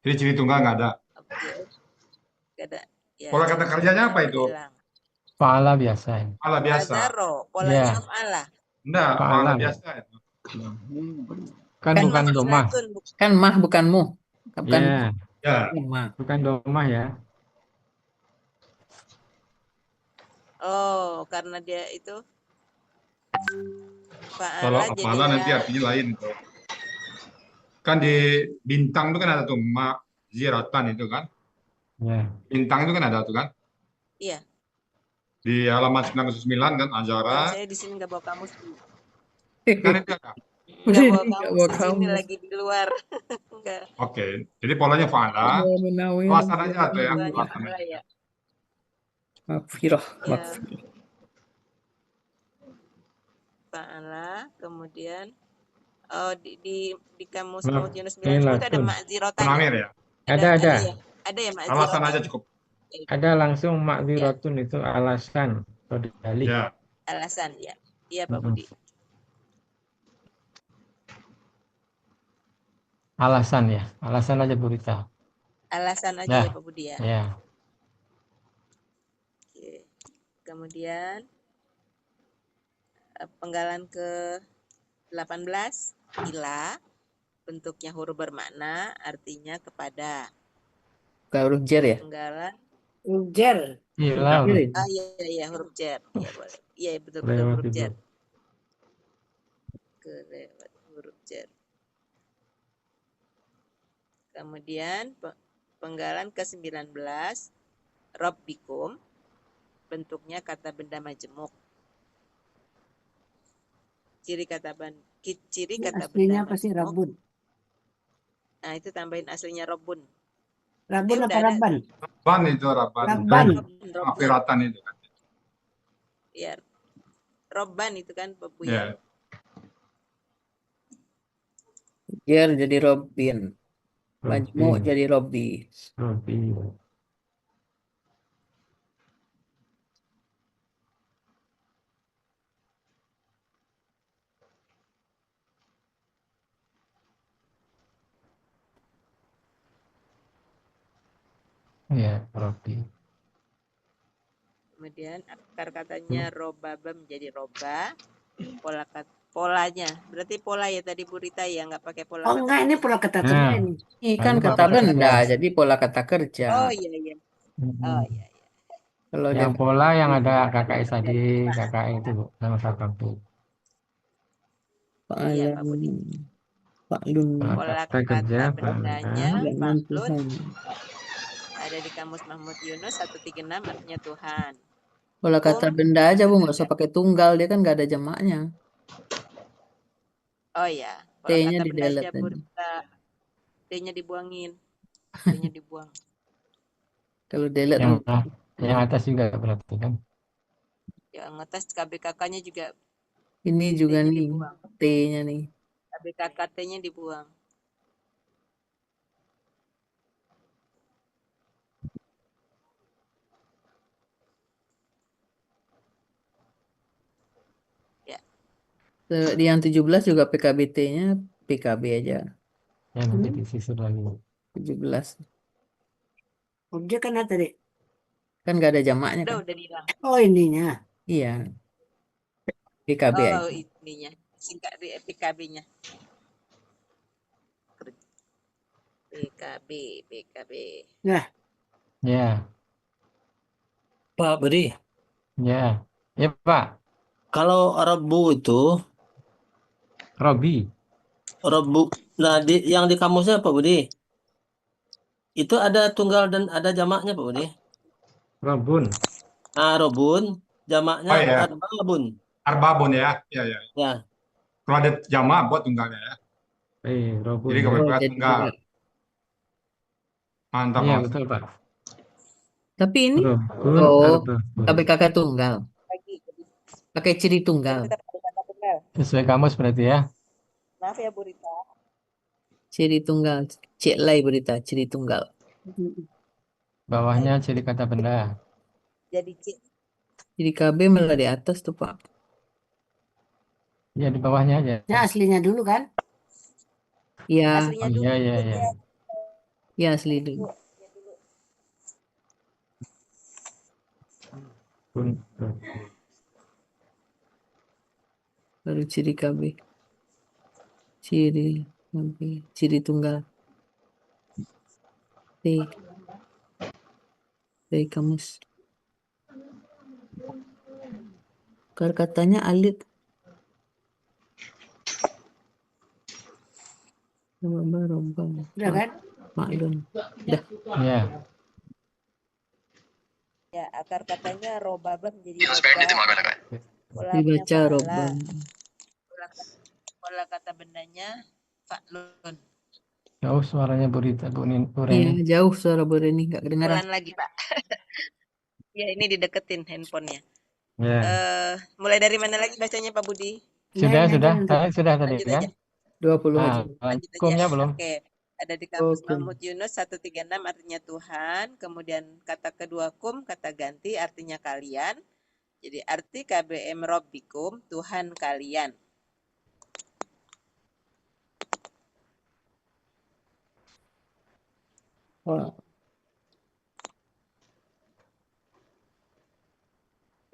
Jadi ciri tunggal nggak ada. Pola kata kerjanya apa itu? Fa'ala biasa. Fa'ala biasa. Polanya fa'ala. Enggak, fa'ala biasa itu. Kan bukan domah. Kan mah bukan mu. Bukan Ya. Bukan domah ya. Oh, karena dia itu Kalau fa'ala nanti artinya lain itu. Kan di bintang itu kan ada tuh ma'ziratan itu kan. Ya. Bintang itu kan ada tuh kan. Iya. Di halaman 99 kan Azara. Saya di sini nggak bawa kamus. Kan itu ada. Nggak bawa kamus, di sini lagi di luar. Oke, jadi polanya fa'ala. Alasan aja tuh ya. Ya. Makfirah. Fa'ala, kemudian di kamus Mahmud Yunus 910 ada ma'zirotan. Munawir ya. Ada. Ada ya ma'zirotan. Alasan aja cukup. ada langsung Ya, makdziratun itu alasan atau dalih. Ya. alasan ya. Iya Pak Mm-mm. Budi. Alasan ya, alasan aja Bu Rita. Alasan aja ya Ya, Pak Budi ya. ya. Oke. Kemudian penggalan ke 18 ila, bentuknya huruf bermakna, artinya kepada. Bukan huruf jer ya? Penggalan Jer. Ila Jer udah itu. iya huruf jer. Iya boleh. Iya betul lewat huruf itu. jer. Kelewat huruf jer. Kemudian penggalan ke-19 Rabbikum, bentuknya kata benda majemuk. Ciri kata Ini benda aslinya apa sih majemuk. Rabun? Nah, itu tambahin aslinya Robun. Rabun udah apa ada. Rabban? Rabban itu Rabban. Rabban. Robban. Akhiratan itu kan. Ya. Robban itu kan Pak Bu Ya. ya. Jer jadi Robin. Majmuk Robi, jadi Robbi. Robi. Ya, Robi. Kemudian akar katanya robaba menjadi roba. Polanya. Berarti pola ya tadi Bu Rita ya, nggak pakai pola Oh kata enggak, ini kerja. pola kata Nah, kerja ini. Ini kan Lalu kata kata benda, kerja. jadi pola kata kerja. Oh iya iya. Mm-mm. Oh iya iya. Kalau Yang dia pola yang ada KKI tadi, KKI itu Bu, nama tertentu. Iya Fa'alan, Pak Budi. fa'lun, Pola Kata kerja, kata bendanya jangan faklun Tuhan. ada di kamus Mahmud Yunus 136 artinya Tuhan. Pola kata benda aja Bu, nggak usah pakai tunggal, dia kan nggak ada jamaknya. Oh ya, pola T-nya kata di benda aja delete Bu aja. Rita. D-nya dibuangin. D-nya dibuang. Kalau delete yang kan yang atas juga berarti kan. Yang atas KBKK-nya juga ini juga D-nya nih, dibuang. T-nya nih. KBKK T-nya dibuang. Ya. Di yang 17 juga PKBT-nya PKB aja. Ya nanti disisir lagi. 17. Objek kan ada tadi. Kan nggak ada jamaknya kan? Udah hilang. Oh ininya. Iya, PKB Oh aja. ininya. Singkat di PKB-nya. PKB. Nah, Ya, Pak Budi, ya, ya Pak. kalau Rebu itu, Robi, Rebu, nah yang di kamusnya Pak Budi, itu ada tunggal dan ada jamaknya Pak Budi. Robun. Nah, Robun, jamaknya Oh ya, Arbabun. Arbabun ya. Ya ya. Ya, Kalau ada jamaah buat tunggalnya ya. Robun Jadi ya. kalau Oh, berat jadi tunggal. juga. Mantap Iya Mas. betul Pak. Tapi ini, Robun, oh, arbabun. KBKK tunggal. Lagi. Pakai ciri Jadi tunggal. tetap ada kata tunggal. Sesuai kamus berarti ya. Maaf ya Bu Rita. Ciri tunggal. Cek lay berita, ciri tunggal. Bawahnya ciri kata benda. Jadi C. Ciri KB malah di atas tuh Pak. Ya di bawahnya aja. ya aslinya dulu kan. Iya, Aslinya Oh dulu. iya iya iya. ya asli dulu. Pun. Baru ciri KB. Ciri KB. Ciri tunggal. T. Dari kamus. Akar katanya alit. Rombang. Udah kan? Maklum. Dah. Ya. Ya, akar katanya robaba menjadi roba. Polanya Dibaca fa'ala. rombang. Pola kata bendanya faklun. Jauh suaranya Bu Rita, Bu Iya, Reni. jauh suara Boreni nggak kedengaran. Pelan lagi Pak. Ya ini dideketin handphonenya. Ya. Mulai dari mana lagi bacanya Pak Budi? Sudah, Ini aja sudah. untuk Sudah tadi Lanjut kan? aja. 20 aja. Nah, Lanjut aja. hukumnya belum? Oke. Ada di kamus Oke. Mahmud Yunus 136 artinya Tuhan. Kemudian kata kedua kum, kata ganti artinya kalian. Jadi arti KBM Robbikum, Tuhan kalian. Oh,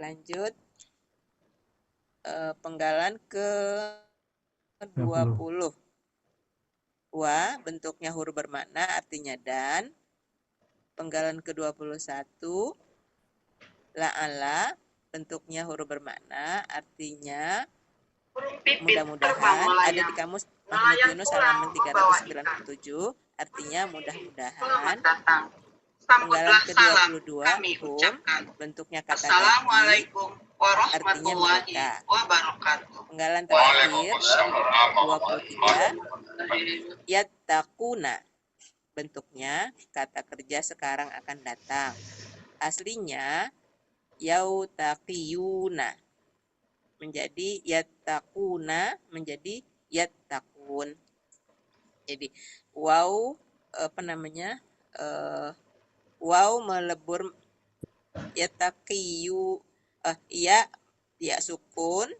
Lanjut. Penggalan ke 20. 20. Wa bentuknya huruf bermakna artinya dan. Penggalan ke-21 la'ala bentuknya huruf bermakna artinya mudah-mudahan. Ada di kamus Mahmud Yunus halaman 397 artinya mudah-mudahan. Penggalan ke-22 kum bentuknya kata ganti artinya mereka. Penggalan terakhir 23 yattaquna bentuknya kata kerja sekarang akan datang. Aslinya yautaqiyuna menjadi yattaquna menjadi yattaqun. Jadi waw waw melebur yattaqiyu ya sukun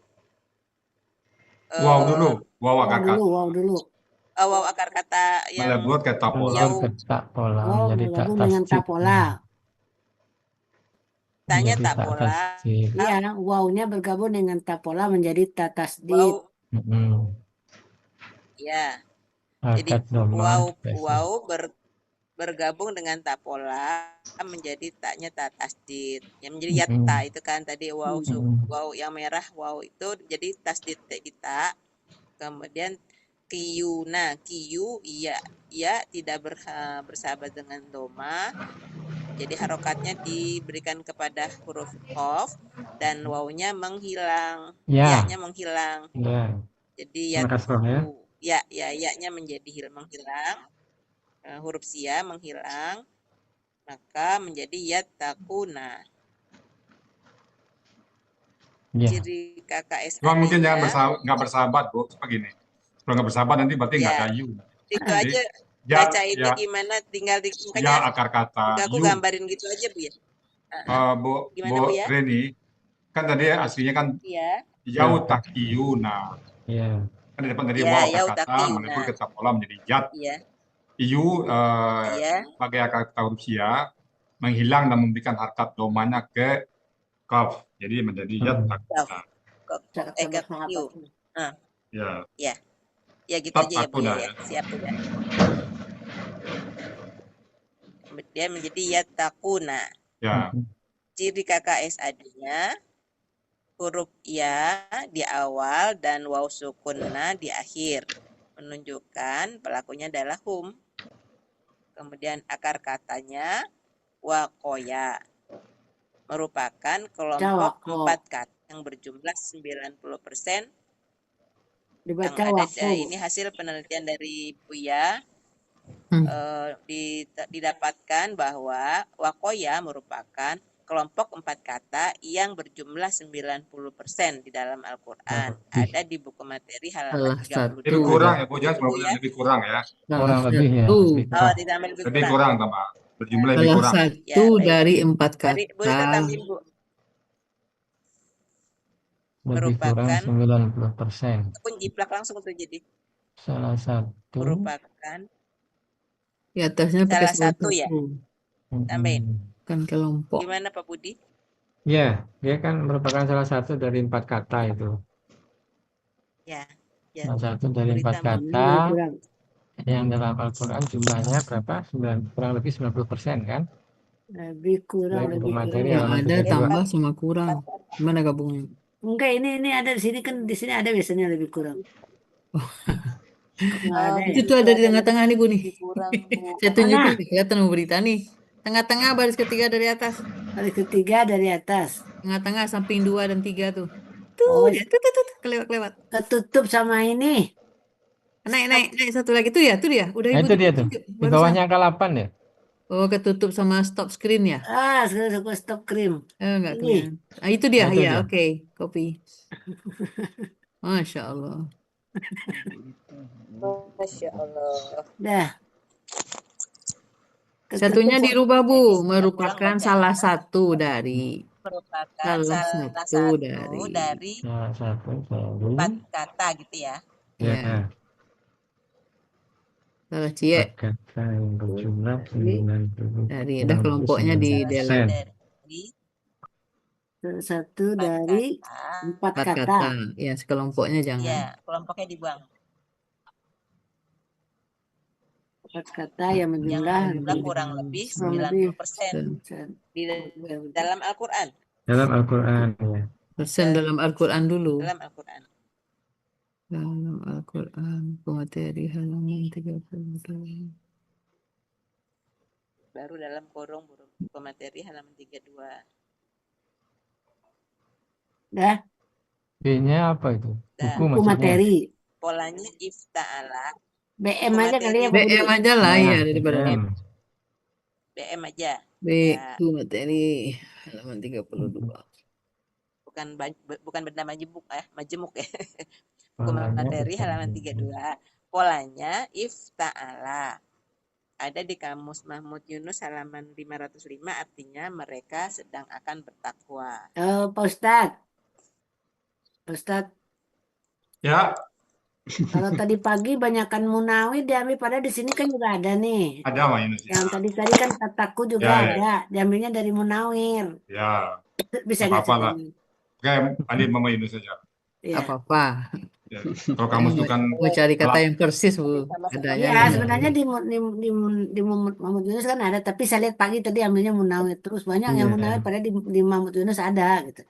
Wow dulu, wow Wow akar dulu, kata. wow dulu. waw akar kata yang Melebur ke tapola. Yau. Melebur ke tak pola Wow menjadi tak bergabung dengan tasdid. tapola. tanya Menjadi tak tak pola. tasdid. Iya, wow-nya bergabung dengan tapola menjadi tatasdid. Waw ya. Jadi Akad domah. wow bergabung dengan tapola menjadi taknya tak tasdid. Yang menjadi yatta itu kan tadi wow yang merah wow itu jadi tasdid kita. Kemudian kiyuna kiyu iya tidak bersahabat dengan doma. Jadi harokatnya diberikan kepada huruf qaf dan wawnya menghilang. Ya. Ya-nya menghilang. Ya. Jadi ya-nya menjadi menghilang. Huruf sia menghilang. Maka menjadi yattaquna. Ya. Ciri KKS Cuma mungkin artinya, jangan nggak bersahabat, Bu. Begini. Kalau nggak bersahabat nanti berarti nggak Ya. ada you. itu Jadi, aja baca itu gimana tinggal ya makanya akar kata aku you. gambarin gitu aja Bu ya. Bu Gimana, Bu, ya? Reni, kan tadi aslinya kan Iya. yautaqiyuna. Ya. Kan di depan tadi Ya, wow akar kata yautaqiyuna. melebur ke tapola menjadi yat. Iya. Iyu Iya. sebagai akar kata huruf sia menghilang dan memberikan harkat domanya ke kaf. Jadi menjadi yattaquna. Cara bersahabat. Ya. Ya gitu aja ya Bu Tattaquna, ya. Siap Bu ya. Kemudian menjadi yattaquna. Ya. Ciri KKS adanya huruf ya di awal dan waw sukunna di akhir. Menunjukkan pelakunya adalah hum. Kemudian akar katanya waqoya. Merupakan kelompok 4 kata yang berjumlah 90%. Yang Dibaca ada waqo. ini hasil penelitian dari Buya. Didapatkan bahwa wakoya merupakan kelompok 4 kata yang berjumlah 90% di dalam Al-Quran. Ada di buku materi halaman 32. Lebih kurang ya Bu, jangan lebih kurang ya. Kurang lebih ya. Oh, ditambah Lebih kurang tambah. Berjumlah lebih Salah kurang. satu Ya, baik. dari 4 Tadi boleh kata. tambahin Bu. Lebih kurang Merupakan 90%. pun jiplak langsung tuh jadi Salah satu. merupakan Di atasnya pakai salah satu ya. Tambahin. Kan kelompok. Gimana Pak Budi? Ya, dia kan merupakan salah satu dari 4 kata itu. Ya. Salah satu dari 4 kata yang dalam Al-Quran jumlahnya berapa? Kurang lebih 90% kan? Lebih kurang. Materi Yang halaman ada 32. tambah sama kurang. Gimana gabungnya? Enggak, ini ada di sini kan, di sini ada biasanya lebih kurang. Ada Itu tuh ada di tengah-tengah nih Bu nih. Kurang Bu. Saya tunjukin kelihatan Bu berita nih. Tengah-tengah baris ketiga dari atas. Baris ketiga dari atas. Tengah-tengah samping 2 dan 3 tuh. Tuh, dia tuh kelewat. Ketutup sama ini. Naik satu lagi tuh ya, tuh dia. Udah Nah, Ibu itu dia tuh. tunjuk, Di barusan. bawahnya angka 8 ya? Oh, ketutup sama stop screen ya? Sekarang aku stop krim. Enggak Ini. kelihatan. Itu dia, Nah, itu ya, dia. oke. Copy. Masya Allah. Masya Allah. Dah. Satunya dirubah, Jadi Bu. setiap orang Merupakan bacanya salah satu dari. merupakan Salah salah satu satu dari. dari Salah satu 4 dari kata gitu ya. Ya, ya salah cie. 4 kata yang berjumlah Dari ada kelompoknya di Salah satu dalam. dari Satu 4 dari kata. 4 4 kata. kata. Ya, sekelompoknya jangan. Ya, kelompoknya dibuang. 4 kata yang Yang berjumlah berjumlah kurang lebih kurang lebih 90% di dalam Al-Quran. dalam Al-Quran ya. Persen dalam Al-Quran dulu. Dalam Al-Quran. Dalam Al-Quran, pemateri halaman 32. Baru dalam kurung pemateri halaman 32. Dah, B-nya apa itu? Dah. Buku buku maksudnya. materi. Polanya ifta'ala. BM aja kali ya, Pak BM Budi. aja lah Nah, ya daripada BM. BM aja. B Ya, itu materi halaman 32. bukan benda majemuk majemuk ya. Polanya Materi itu. halaman 32. Polanya ifta'ala. Ada di kamus Mahmud Yunus halaman 505, artinya mereka sedang akan bertakwa. Pak Ustadz. Pak Ustadz, Ya, kalau tadi pagi banyakkan munawir diambil, padahal di sini kan juga ada nih. ada Pak Yunus. Yang tadi kan kataku juga Ya, ya. ada, diambilnya dari munawir. Ya, Bisa nggak nggak apa-apa lah. ceritanya? Oke, ambil Mama Yunus saja. Iya. Apa-apa. Ya. Kalau kamu itu kan Mau cari kata Lah. yang persis, Bu. Adanya Iya, munawir. sebenarnya di Mahmud Yunus kan ada, tapi saya lihat pagi tadi ambilnya munawir terus. Banyak yang Iya. munawir, padahal di Mahmud Yunus ada gitu.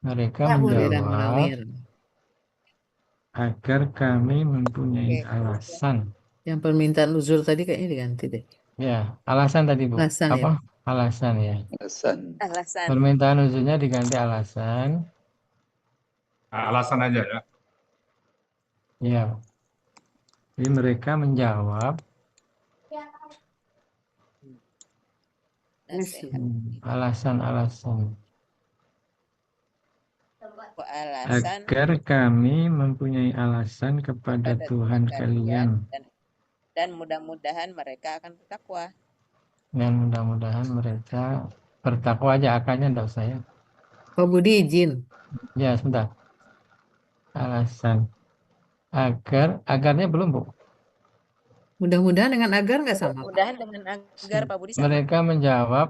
Mereka Ya, Bu. Aliran menjawab munawir. agar kami mempunyai Oke. alasan. Yang permintaan uzur tadi kayaknya diganti deh. Ya, alasan tadi Bu. Alasan, Apa? Alasan ya. Alasan. Permintaan uzurnya diganti alasan. alasan aja ya. Ya. Jadi mereka menjawab alasan-alasan Alasan agar kami mempunyai alasan kepada Tuhan kalian dan mudah-mudahan mereka akan bertakwa. dan mudah-mudahan mereka bertakwa aja, akannya enggak usah ya. Pak Budi izin. Ya, sebentar. Alasan agarnya belum Bu. Mudah-mudahan dengan agar nggak sama, Pak. Mudah-mudahan dengan agar Pak Budi sama. Mereka menjawab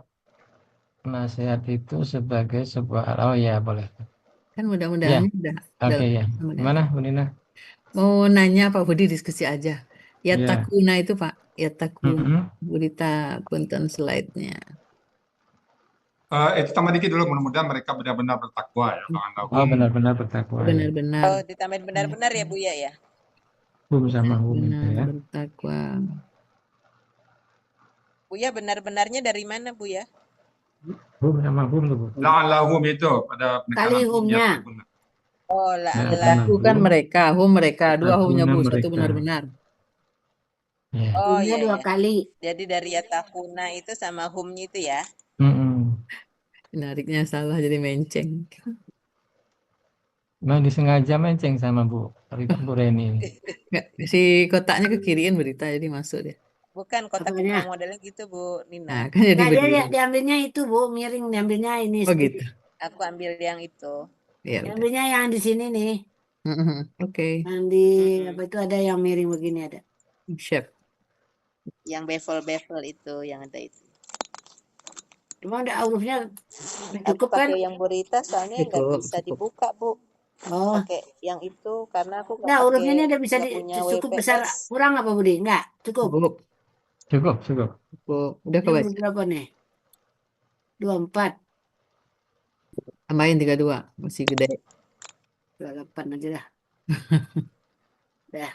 nasihat itu sebagai sebuah, oh ya boleh. Kan mudah-mudahan Ya. udah. Oke ya. Gimana Bu Nina? Mau nanya Pak Budi, diskusi aja. Ya Ya. takuna itu Pak. Ya takuna. Mm-mm. Berita punten slide-nya. Itu tambah dikit dulu, mudah-mudahan mereka benar-benar bertakwa ya. Oh, benar-benar bertakwa. Ya. Benar-benar. Oh, ditambahin benar-benar ya Bu ya. Sama hum itu Benar ya. bertakwa. Bu ya, benar-benarnya dari mana Bu ya? Sama hum tuh Bu. La'allahum itu pada Kali humnya. Oh, Ya, la'allah. Bukan mereka, hum mereka. Dua humnya Bu, mereka. satu benar-benar. Ya. Oh Humnya iya, 2 iya. kali. Jadi dari yatakuna itu sama humnya itu ya. Mm-mm. Nariknya salah jadi menceng. Memang disengaja menceng sama Bu Reni. Nggak, si kotaknya ke kiriin berita jadi masuk deh. Bukan, kotak Apanya? memang modelnya gitu Bu Nah, Nina. kan jadi Nah, dia berdiri. diambilnya itu Bu, miring diambilnya ini. Oh gitu. Aku ambil yang itu. Ya udah. Diambilnya yang di sini nih. Oke. Yang di apa itu ada yang miring begini ada. Chef. Yang bevel-bevel itu, yang ada itu. Cuma ada hurufnya Aku cukup kan? pakai yang berita soalnya nggak Cukup, bisa cukup. dibuka Bu. Oh, Pakai yang itu karena aku nggak nah hurufnya ini pakai, ada bisa nggak punya cukup besar, WPS. kurang apa Budi? Enggak, cukup. Cukup. Cukup. Cukup. Udah Ini kebaca. berapa nih? 24, Tambahin 32. Masih gede. 28 aja dah. Dah.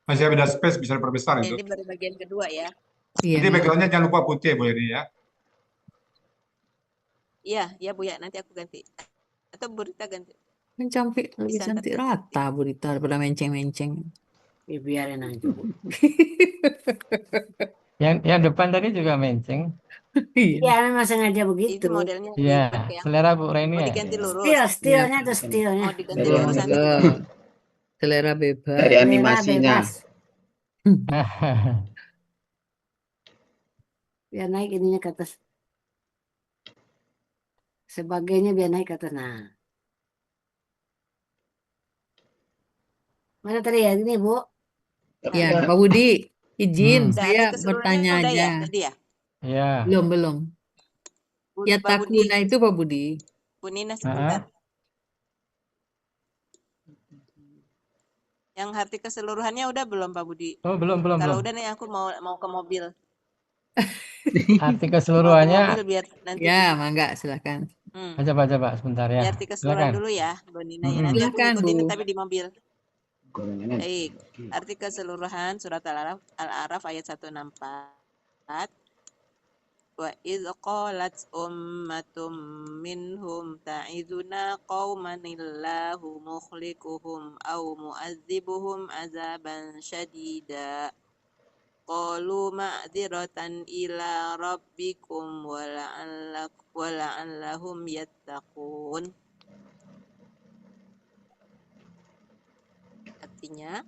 Masih ada space, bisa diperbesar itu. Ini baru bagian kedua ya. Iya. Jadi backgroundnya jangan lupa putih Bu Eri ya. Iya Bu ya, nanti aku ganti. Atau berita ganti. Kan cantik, lebih Bisa cantik ntar. rata berita daripada menceng-menceng. Ya, biarin aja Bu. Yang depan tadi juga menceng. Iya. Ya memang sengaja begitu. Itu modelnya Iya, dipakai yang selera Bu Reni mau ya. diganti lurus. Stilnya tuh stilnya. Oh, diganti lurus nanti. Selera bebas. Dari Selera animasinya. bebas. Biar naik ininya ke atas. Sebagainya biar naik ke atas. Nah, mana tadi ya ini Bu? Ya, Pak Budi, izin Udah, saya arti keseluruhannya bertanya udah aja. ya tadi ya? Ya. Belum. Ya Pak Budi, takuna itu Pak Budi. Bu Nina sebentar. Yang arti keseluruhannya udah belum Pak Budi? Oh, belum. Kalau udah nih aku mau ke mobil. Arti Mau ke keseluruhannya, mobil biar nanti Ya, mangga silakan. coba sebentar ya. biar arti keseluruhan Silakan. dulu ya, Bu Nina ya. Mm-mm. Nanti aku Silakan, ngikutin Bu. tapi di mobil. Baik, arti keseluruhan surat Al-A'raf ayat 164. Wa idh qalat ummatum minhum ta'iduna qaumanillahu mukhlikuhum aw mu'adzibuhum azaban syadida. Qalu ma'dziratan ila rabbikum wa la'allahum yattaqun. Artinya,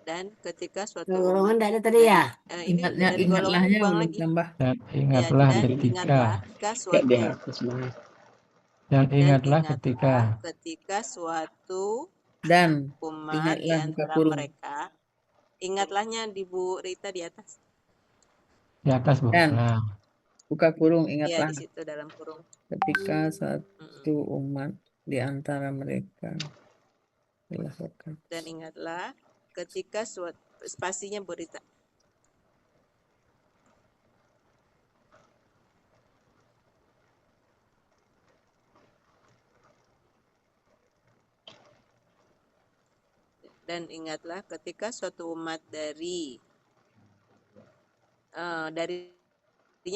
dan ketika suatu Golongan umat tidak ada tadi ya? ini dari golongan Ingatlahnya dibuang belum lagi. tambah. Dan Ya, ingatlah dan ketika. ingatlah suatu Dan ingatlah ketika suatu Dan umat di ingatlah buka antara kurung. mereka. Ingatlahnya di Bu Rita di atas. di atas, Bu. Dan Nah, buka kurung, Ya, ingatlah di situ dalam kurung. ketika satu umat di antara mereka. Dilakukan. Dan ingatlah ketika suatu spasinya Bu Rita. Dan ingatlah ketika suatu umat darinya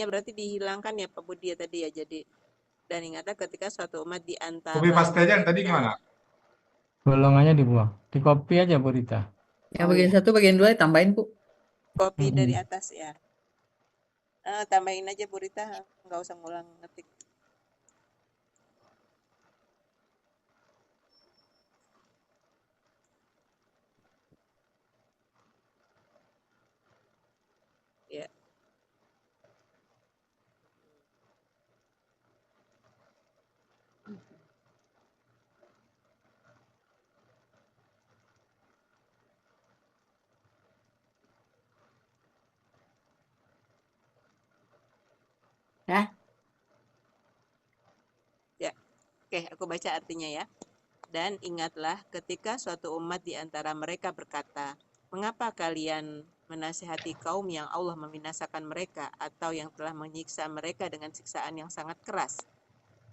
berarti dihilangkan ya Pak Budi ya tadi ya. Jadi dan ingatlah ketika suatu umat di antara Kopi paste aja yang tadi gimana? golongannya dibuang. Di copy aja, Bu Rita. Yang bagian 1, bagian 2 tambahin, Bu. Kopi dari atas ya. Tambahin aja Bu Rita, nggak usah ngulang ngetik. Ya. Ya. Ya. Oke, aku baca artinya ya. Dan ingatlah ketika suatu umat di antara mereka berkata, "Mengapa kalian menasihati kaum yang Allah membinasakan mereka atau yang telah menyiksa mereka dengan siksaan yang sangat keras?"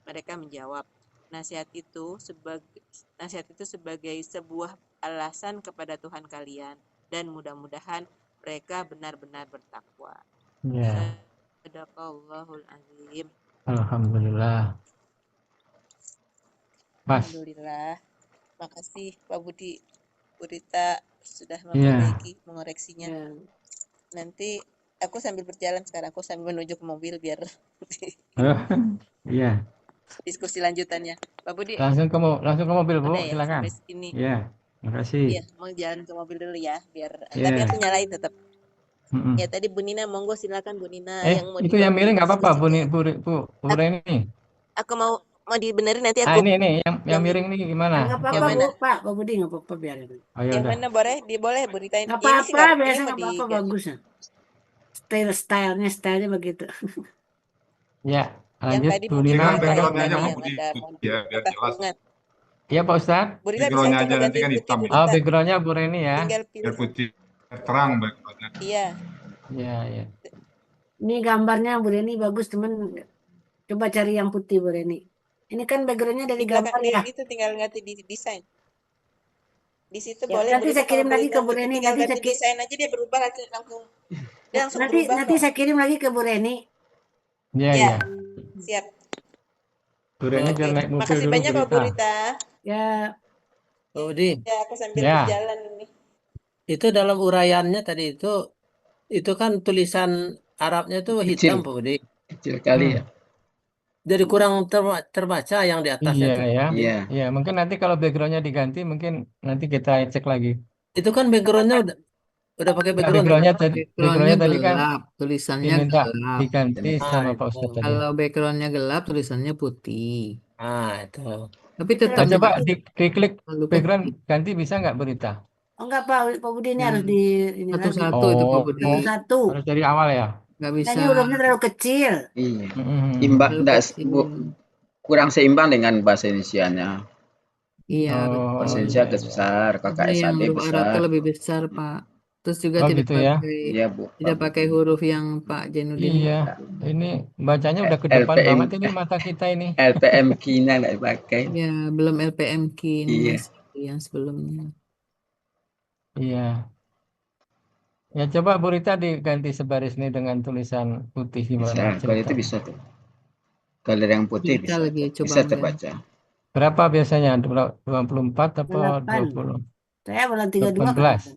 Mereka menjawab, nasihat itu sebagai sebuah alasan kepada Tuhan kalian dan mudah-mudahan mereka benar-benar bertakwa. Ya. Sadaqallahul azim. Alhamdulillah. Pas. Alhamdulillah. Makasih Pak Budi, Bu Rita sudah memperbaiki, mengoreksinya. Ya. Nanti aku sambil berjalan sekarang, aku sambil menuju ke mobil biar Iya. diskusi lanjutannya. Pak Budi, Langsung ke mobil, Bu. udah ya Silakan. sampai sini. Iya. Makasih. Iya, mau jalan ke mobil dulu ya, biar. Iya. Tapi aku nyalain tetap. Mm-mm. Ya tadi Bu Nina, monggo silakan Bu Nina yang mau itu yang miring nggak apa-apa, Bu diskusikan. Reni. Aku mau dibenerin nanti Ah, aku. ini yang miring nih gimana? Nggak apa-apa Bu, Pak Budi nggak apa-apa biarin. Oh, ya Yang udah. mana boleh Bu Rita. Nggak Ini sih apa-apa, ini biasa mau nggak apa-apa, diganti. bagus ya. Stylenya begitu. Ya, Yang lanjut tadi Bu mungkin Nina. Dengan backgroundnya aja yang Bu Budi, ada ya biar jelas. Iya, Pak Ustadz. Bu Rita bisa Backgroundnya coba aja nanti ganti kan putih hitam. Bu Oh, Rita. backgroundnya Bu Reni ya. Tinggal Biar pilih. putih, biar terang backgroundnya. Iya. Iya. Ini gambarnya Bu Reni bagus, teman. Coba cari yang putih Bu Reni. Ini kan backgroundnya dari Di belakang gambar ya. itu tinggal ganti di desain. Di situ Ya, boleh nanti Bu Rita, saya kirim kalau lagi ke Bu ganti, Reni. tinggal Nanti ganti saya kirim. desain aja dia berubah langsung. Dia langsung berubah Nanti kok. saya kirim lagi ke Bu Reni. Iya. Ya, siap. Bu Reni Oke, jangan naik mobil makasih dulu, banyak Bu Pak Bu Rita. Rita. Ya, Pak Budi, Ya, aku sambil Ya. berjalan ini. itu dalam uraiannya tadi itu kan tulisan Arabnya itu hitam, Pak Budi. Kecil kali ya. Jadi kurang terbaca yang di atasnya Iya tuh. ya. Iya. Iya, mungkin nanti kalau backgroundnya diganti, mungkin nanti kita cek lagi. Itu kan backgroundnya udah Udah pakai Enggak, background ya? backgroundnya Backgroundnya tadi kan gelap, tulisannya diminta gelap. diganti Nah, sama Pak itu. Ustadz tadi. Kalau backgroundnya gelap, tulisannya putih. Nah, itu. Tapi Itu tetap Nah, coba muka diklik selalu background putih. ganti bisa nggak berita? Oh enggak Pak, Pak Budi ini Ya, harus di ini lagi. satu-satu itu Pak Oh, Budi. Satu-satu. harus dari awal ya. Nggak Nah, bisa ini hurufnya terlalu kecil. Iya. Mm-mm. Imbang, terlalu kecil. kurang seimbang dengan bahasa Indonesianya. Iya, Oh, Bahasa betul. Indonesia iya, iya. besar, Karena KKS yang AD huruf Arabnya besar. lebih besar, Pak. Terus juga Oh, tidak gitu ya. pakai Iya, Bu. tidak pakai huruf yang Pak Jainuddin. Iya, ini bacanya udah ke depan LPM, banget ini mata kita ini. LPM Kina nggak dipakai. Ya, belum LPM Kin Iya. yang sebelumnya. Iya. Ya coba Bu Rita diganti sebaris ini dengan tulisan putih gimana Bisa, kalau itu ceritanya. bisa tuh. Kalau yang putih Kita bisa, lagi coba bisa melihat. terbaca. Berapa biasanya? 24 atau 8. 20? Saya bulan 32 kan. 18.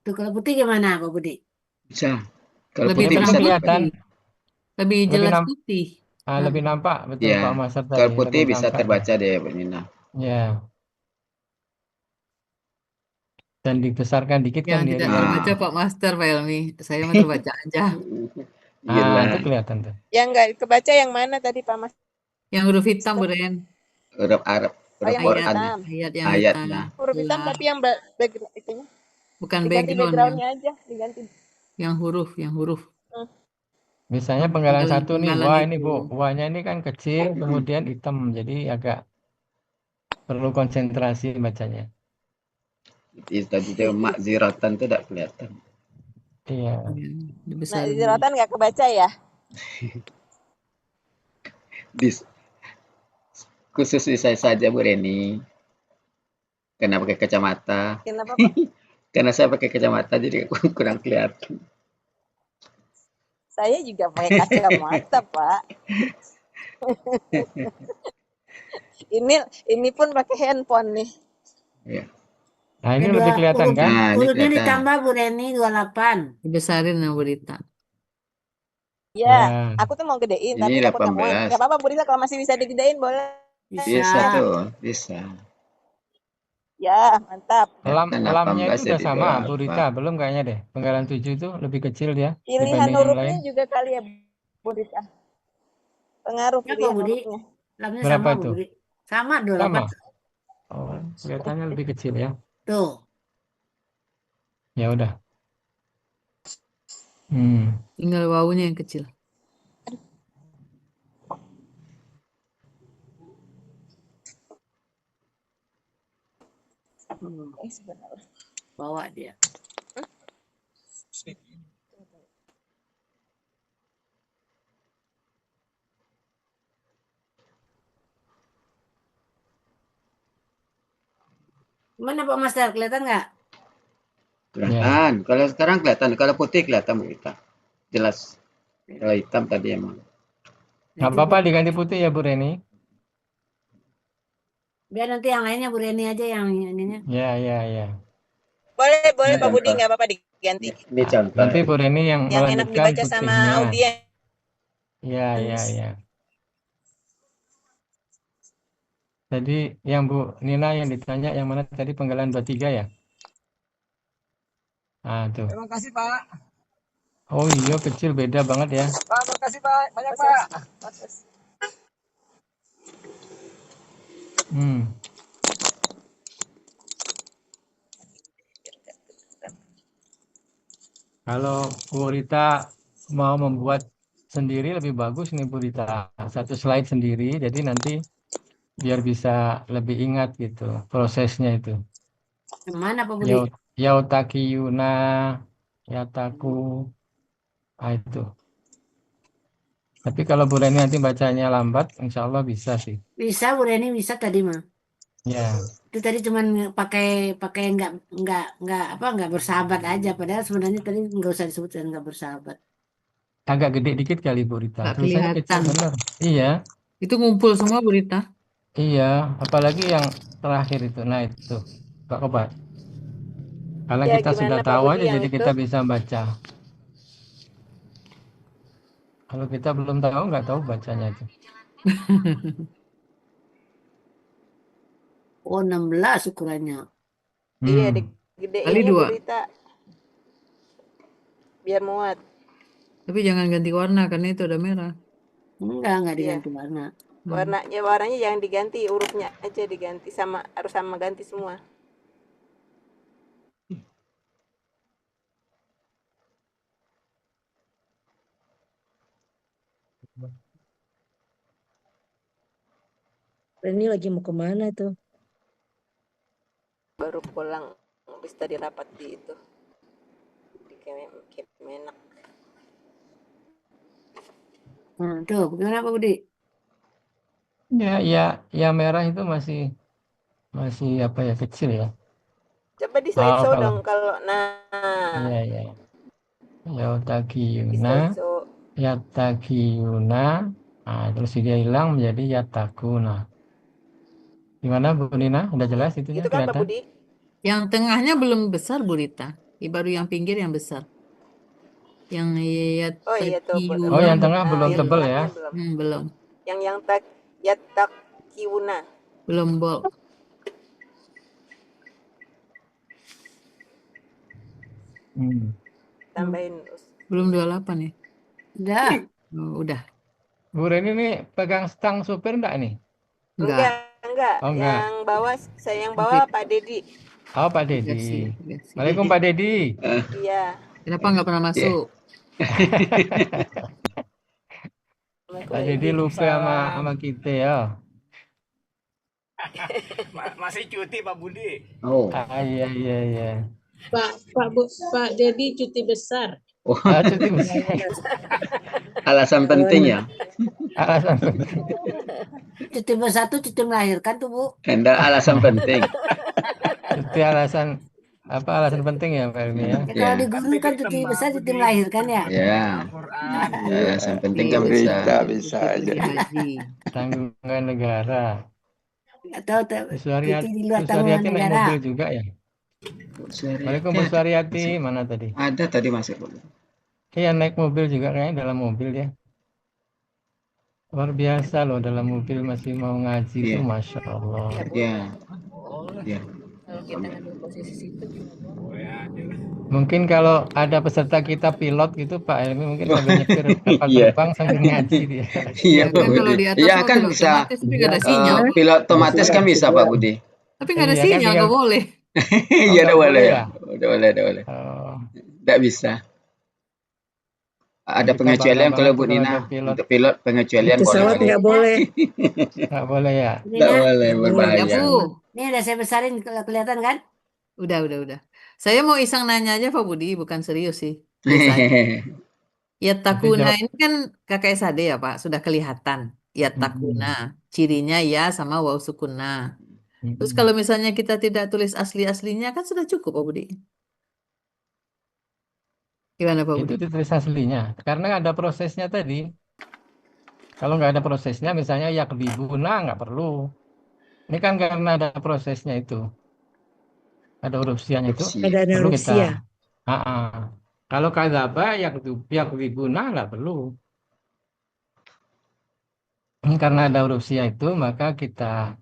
Tuh kalau putih gimana Pak Budi? Bisa. Kalau Lebih putih Memang bisa terang kelihatan putih. Lebih lebih jelas nampak. putih. Lebih nampak betul ya. Pak Masar Kalau tadi putih lebih bisa nampak. terbaca deh, Bu Nina. Ya. Dan dibesarkan dikit Yang kan dia tidak di terbaca Ah. Pak Master, Pak Helmi. Saya mah terbaca aja. Gila. itu kelihatan tuh. Yang nggak kebaca yang mana tadi Pak Mas? Yang huruf hitam, Bu Ren. Huruf Arab, huruf yang huruf Quran. hitam. Ayat yang Ayatnya. hitam. Huruf hitam Jelas. tapi yang background itunya Bukan diganti background yang, backgroundnya aja, diganti. yang huruf. Misalnya penggalan satu nih, Penggalan wah itu. ini Bu, wahnya ini kan kecil, kemudian hitam, jadi agak perlu konsentrasi bacanya. Itu tadi dia makziratan itu tidak kelihatan. Iya. Ya, Nah, dibesarin. jeratan nggak kebaca ya? Khusus di saya saja Bu Reni. Karena pakai kacamata. Kenapa Pak? Karena saya pakai kacamata jadi kurang kelihatan. Saya juga pakai kacamata Pak. ini pun pakai handphone nih. Ya. Nah ini lebih kelihatan kan? Nah, ini Hurufnya kelihatan. ditambah Bu Reni 28. Dibesarin yang berita. Ya, Ya. aku tuh mau gedein, Ini tapi takut nggak muat. 18. Nggak apa-apa Bu Rita, kalau masih bisa digedein boleh. Bisa tuh, bisa. Ya, mantap. Lamnya itu udah jadi sama, berapa? Bu Rita, belum kayaknya deh. Penggalan 7 itu lebih kecil dia Pilihan dibanding yang hurufnya lain. juga kali ya Bu Rita. Pengaruh Ya Pak pilihan Budi, hurufnya. lamnya Berapa sama Bu tuh? Budi. Sama 28. Sama. Oh, kelihatannya lebih kecil ya. Tuh. Ya udah. Tinggal wawunya yang kecil. Sebentar. Bawa dia. Mana Pak Master, kelihatan nggak? Kelihatan. Kalau sekarang kelihatan. Kalau putih kelihatan Bu Rita. Jelas. Kalau hitam tadi emang. Nggak apa-apa diganti putih ya Bu Reni. Biar nanti yang lainnya Bu Reni aja yang ininya. Ya. Boleh Ini Pak Budi, contoh. nggak apa-apa diganti. Ini contoh. Nanti Bu Reni yang Yang enak melanjutkan dibaca sama putihnya. audiens. Ya. Jadi yang Bu Nina yang ditanya yang mana tadi penggalan 23 ya? Ah tuh. Terima kasih Pak. Oh iya kecil beda banget ya. Pak, terima kasih Pak. Banyak Pak. Kalau Bu Rita mau membuat sendiri lebih bagus nih Bu Rita. Satu slide sendiri, jadi nanti biar bisa lebih ingat gitu prosesnya itu. Mana Pak Budi? Yautakiyuna, yataku, itu. Tapi kalau Bu Reni nanti bacanya lambat, insya Allah bisa sih. Bisa Bu Reni, bisa tadi mah. Ya. Itu tadi cuman pakai nggak bersahabat aja, padahal sebenarnya tadi nggak usah disebutkan nggak bersahabat. Agak gede dikit kali Bu Rita. Nggak Tulisannya kelihatan. kecil benar. Iya. Itu ngumpul semua Bu Rita. Iya, apalagi yang terakhir itu. Nah itu, Pak Kobat. Karena Ya, kita gimana, sudah Pak tahu Budi, aja, yang jadi itu? kita bisa baca. Kalau kita belum tahu, nggak tahu bacanya itu. Oh, 16 ukurannya. Iya, Hmm. digedein Kali ya Bu 2. Rita, biar muat. Tapi jangan ganti warna karena itu ada merah. Enggak Iya. diganti warna. Warnanya jangan diganti, hurufnya aja diganti, harus sama ganti semua. Ini lagi mau kemana tuh? Baru pulang habis tadi rapat di itu di Kemenak. Tuh, bagaimana Pak Budi? Ya merah itu masih apa ya, kecil ya. Coba di slideshow kalau dong kalau ya Yatakiyuna, slideshow. Yatakiyuna, nah terus dia hilang menjadi Yatakuna. Gimana Bu Nina? Udah jelas itunya, Itu kan Pak kelihatan? Budi. Yang tengahnya belum besar Bu Rita. Baru yang pinggir yang besar. Yang Oh iya tuh. Oh, yang tengah belum yang tebel ya? tengahnya belum. belum. Yang Yatakiyuna. Belum bold. Tambahin. Belum 28 ya? Udah. Oh, udah. Bu Reni ini pegang stang supir enggak nih? Enggak. Oh, enggak. Yang bawa Pak Dedi. Oh, Pak Dedi. Waalaikumsalam Pak Dedi. Iya. Kenapa nggak pernah masuk? Pak Dedi lupa sama kita ya. Masih cuti Pak Budi. Oh. Iya. Pak Dedi cuti besar. Oh. Cuti besar. Alasan penting ya. Alasan penting. Cuti besar tuh cuti melahirkan tuh Bu. Enggak, alasan penting. Itu alasan penting ya Pak Elmi ya? Kalau di guru kan cuti besar cuti melahirkan ya. Ya. Alasan penting kan bisa aja. Tanggungan negara. Atau cuti di luar tanggungan naik negara. mobil juga ya? Waalaikumsalam Bu Suryati, mana tadi? Ada tadi masuk. Iya, naik mobil juga kayaknya, dalam mobil ya. Luar biasa loh, dalam mobil masih mau ngaji itu, Masya Allah. Iya. Kalau kita ngambil posisi situ Mungkin kalau ada peserta kita pilot gitu Pak Elmi, mungkin sambil nyetir kapal terbang sambil ngaji dia. Iya Pak Kalau Budi. di atas Iya mobil kan bisa. otomatis tapi nggak ada sinyal. Pilot otomatis kan bisa Pak Budi. Tapi nggak ada Iya, kan sinyal, nggak boleh. Iya, udah boleh. ya? Udah boleh. Nggak bisa. Ada Kita pengecualian bangga kalau banget Bu kalau Nina. ada pilot. Untuk pilot pengecualian Pesawat boleh. nggak boleh. Nggak boleh ya? Nggak boleh, berbahaya. Ya, Bu. Ini udah saya besarin kelihatan kan? Udah. Saya mau iseng nanya aja Pak Budi, bukan serius sih. Biasanya. Yatakuna ini kan KKSAD ya Pak, sudah kelihatan. Yatakuna, cirinya ya sama waw sukuna. Terus kalau misalnya kita tidak tulis asli-aslinya kan sudah cukup Pak Budi. Gimana Pak Budi? Itu ditulis aslinya, karena ada prosesnya tadi. Kalau nggak ada prosesnya, misalnya yakdibuna nggak perlu. Ini kan karena ada prosesnya itu. Ada huruf sianya itu. Ada Perlu huruf kita. sia. Kalau kadzaba yakdibuna nggak perlu. Karena ada huruf sia itu, maka kita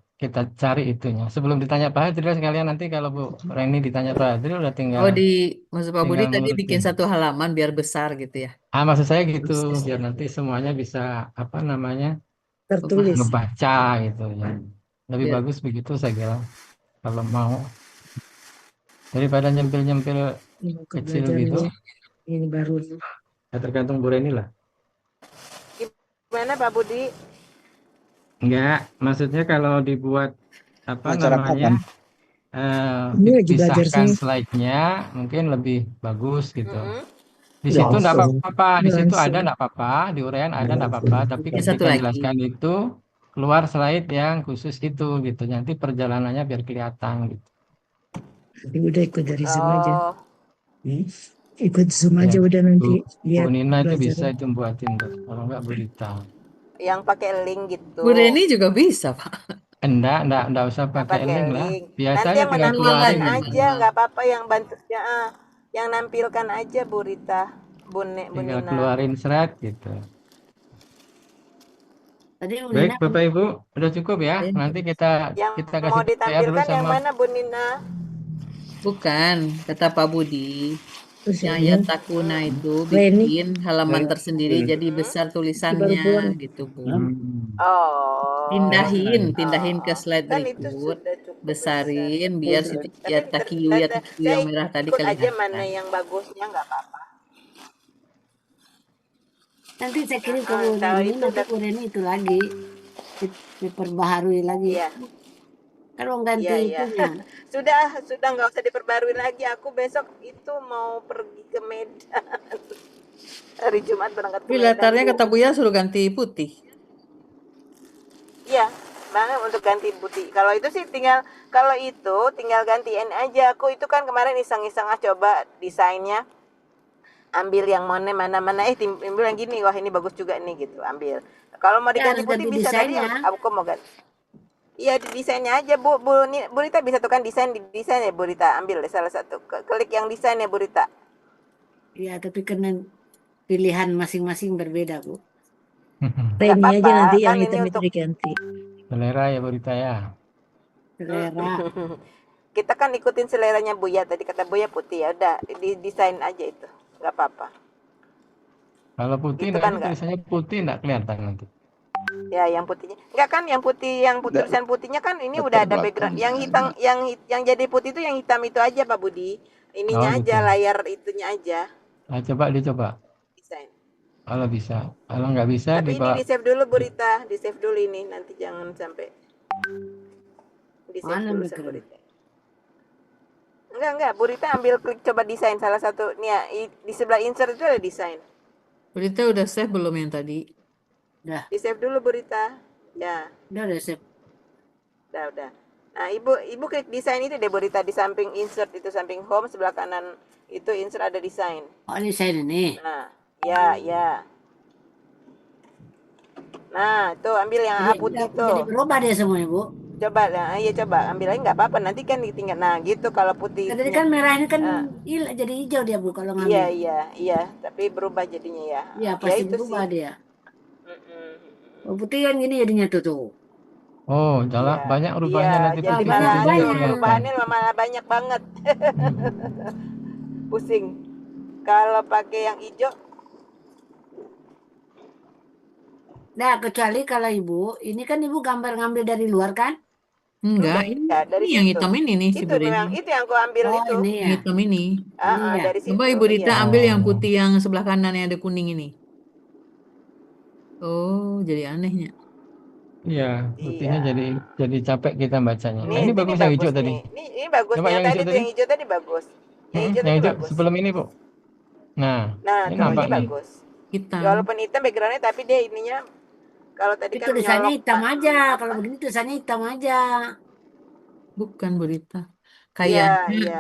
cari itunya. Sebelum ditanya Pak Hadril sekalian, nanti kalau Bu Reni ditanya Pak Hadril udah tinggal. Maksud Pak Budi tadi ngurutin. bikin satu halaman biar besar gitu ya. Maksud saya gitu, biar nanti semuanya bisa Tertulis. ngebaca gitu ya. Lebih Iya. bagus begitu saya kira, kalau mau, daripada nyempil-nyempil kecil gitu. Ini baru. Ya tergantung Bu Reni lah. Gimana Pak Budi? Enggak, maksudnya kalau dibuat Ini lagi belajar dipisahkan sih. slide-nya mungkin lebih bagus gitu. Di situ enggak apa-apa, di situ ada enggak apa-apa, di uraian ada enggak apa-apa, tapi Yang satu ketika lagi. jelaskan itu keluar slide yang khusus itu gitu. Nanti perjalanannya biar kelihatan gitu. Udah ikut dari Zoom aja. Oh, Ikut Zoom aja udah nanti lihat Bu Nina itu belajar. bisa itu buatin tuh, kalau enggak Bu Rita. yang pakai link gitu. Bu Reni juga bisa Pak. Enggak usah pakai link lah. Nanti Biasanya yang tinggal menampilkan keluarin. aja, nggak apa-apa yang bantu yang nampilkan aja Bu Rita, Bu Tinggal Nina. keluarin slide gitu. Tadi Bu Baik, Nina Bapak Ibu, udah cukup ya. Ya. Nanti kita Yang kasih mau PR dulu ditampilkan yang sama mana Bu Nina? Bukan, kata Pak Budi. Terus Yang ini ayat takuna itu Reni bikin halaman tersendiri jadi besar baru tulisannya pulang. gitu, Bu. Oh, Pindahin ke slide kan itu berikut, sudah cukup besar. besarin biar si Tapi ya takiyu saya yang merah tadi ikut aja kelihatan. mana yang bagusnya nggak apa-apa. nanti saya kirim ke Bu Kalau Reni, itu nanti udah Bu Reni itu lagi diperbaharui lagi. Iya. Kan mau ganti Iya, iya. itunya. Sudah nggak usah diperbarui lagi. Aku besok itu mau pergi ke Medan. Hari Jumat berangkat ke Tapi Medan, latarnya Bu. kata Buya suruh ganti putih. Iya, mana untuk ganti putih. Kalau itu tinggal gantiin aja. Aku itu kan kemarin iseng-iseng coba desainnya. Ambil yang mana timbul yang gini, wah ini bagus juga nih gitu, ambil. Kalau mau Ya, diganti harus putih ganti bisa, tadi desainnya. aku mau ganti. Iya, di desainnya aja, Bu Rita bisa tuh kan desain ya, Bu Rita. Ambil deh salah satu. Klik yang desain ya, Bu Rita. Ya, tapi karena pilihan masing-masing berbeda, Bu. Nggak Reni aja apa-apa, nanti yang kan ini hitam itu untuk diganti. selera ya, Bu Rita ya. Selera. kita kan ikutin seleranya Buya. Tadi kata Buya putih, ya udah desain aja itu. Nggak apa-apa. Kalau putih Itu nanti kan nggak. tulisannya putih nggak kelihatan nanti. Ya, yang putihnya. Enggak kan yang tulisan putihnya kan ini udah ada background. Yang hitam yang jadi putih itu yang hitam itu aja, Pak Budi. Ininya Oh, aja, gitu. layar itunya aja. Nah, dicoba. Desain. Kalau bisa. Kalau nggak bisa, Tapi ini dibawa. di-save dulu, Bu Rita. Di-save dulu ini, nanti jangan sampai. Di-save Mana dulu, background? Bu Rita. Enggak. Bu Rita ambil klik coba desain salah satu. Nih ya, di sebelah insert itu ada desain. Berita udah save belum yang tadi? Udah. Di-save dulu, Bu Rita. Ya. Udah save. Udah. Nah, Ibu klik desain itu deh, Bu Rita, di samping insert itu, samping home sebelah kanan itu insert ada desain. Oh, desain ini. Nah, ya. Nah, itu ambil yang putih tuh. Jadi berubah dia semuanya, Bu. Coba, coba ambil aja nggak apa-apa. Nanti kan ditinggal. Nah, gitu kalau putih. Tadi kan merah ini kan jadi hijau dia, Bu, kalau ngambil. Iya. Tapi berubah jadinya ya. Iya, pasti itu berubah sih. dia. Oh, putih kan gini jadinya tuh. Oh, banyak rubahnya nanti Jadi putih malah putihnya nggak kelihatan. perubahannya malah banyak banget. Pusing. Kalau pakai yang hijau. Nah, kecuali kalau Ibu, ini kan Ibu gambar ngambil dari luar kan? Enggak, Dari ini yang situ. hitam ini nih si Itu Bu Reni. memang itu yang aku ambil Oh, itu. ini Yang ya. hitam ini. ya. Dari situ. Coba Ibu Rita iya. ambil yang putih yang sebelah kanan yang ada kuning ini. Oh, jadi anehnya. Iya, putihnya jadi capek kita bacanya. Nah, Ini ini bagus yang hijau nih. tadi. Ini bagus. Coba yang hijau tadi. Yang hijau tadi bagus. Yang hijau Yang tadi hijau bagus. sebelum ini, Bu. Nah, ini tuh, nampak ini nih. bagus. Hitam. Walaupun hitam backgroundnya, tapi dia ininya kalau tadi Itu kan tulisannya menyolok, hitam Pak. aja. Kalau begini tulisannya hitam aja. Bukan Bu Rita. Iya.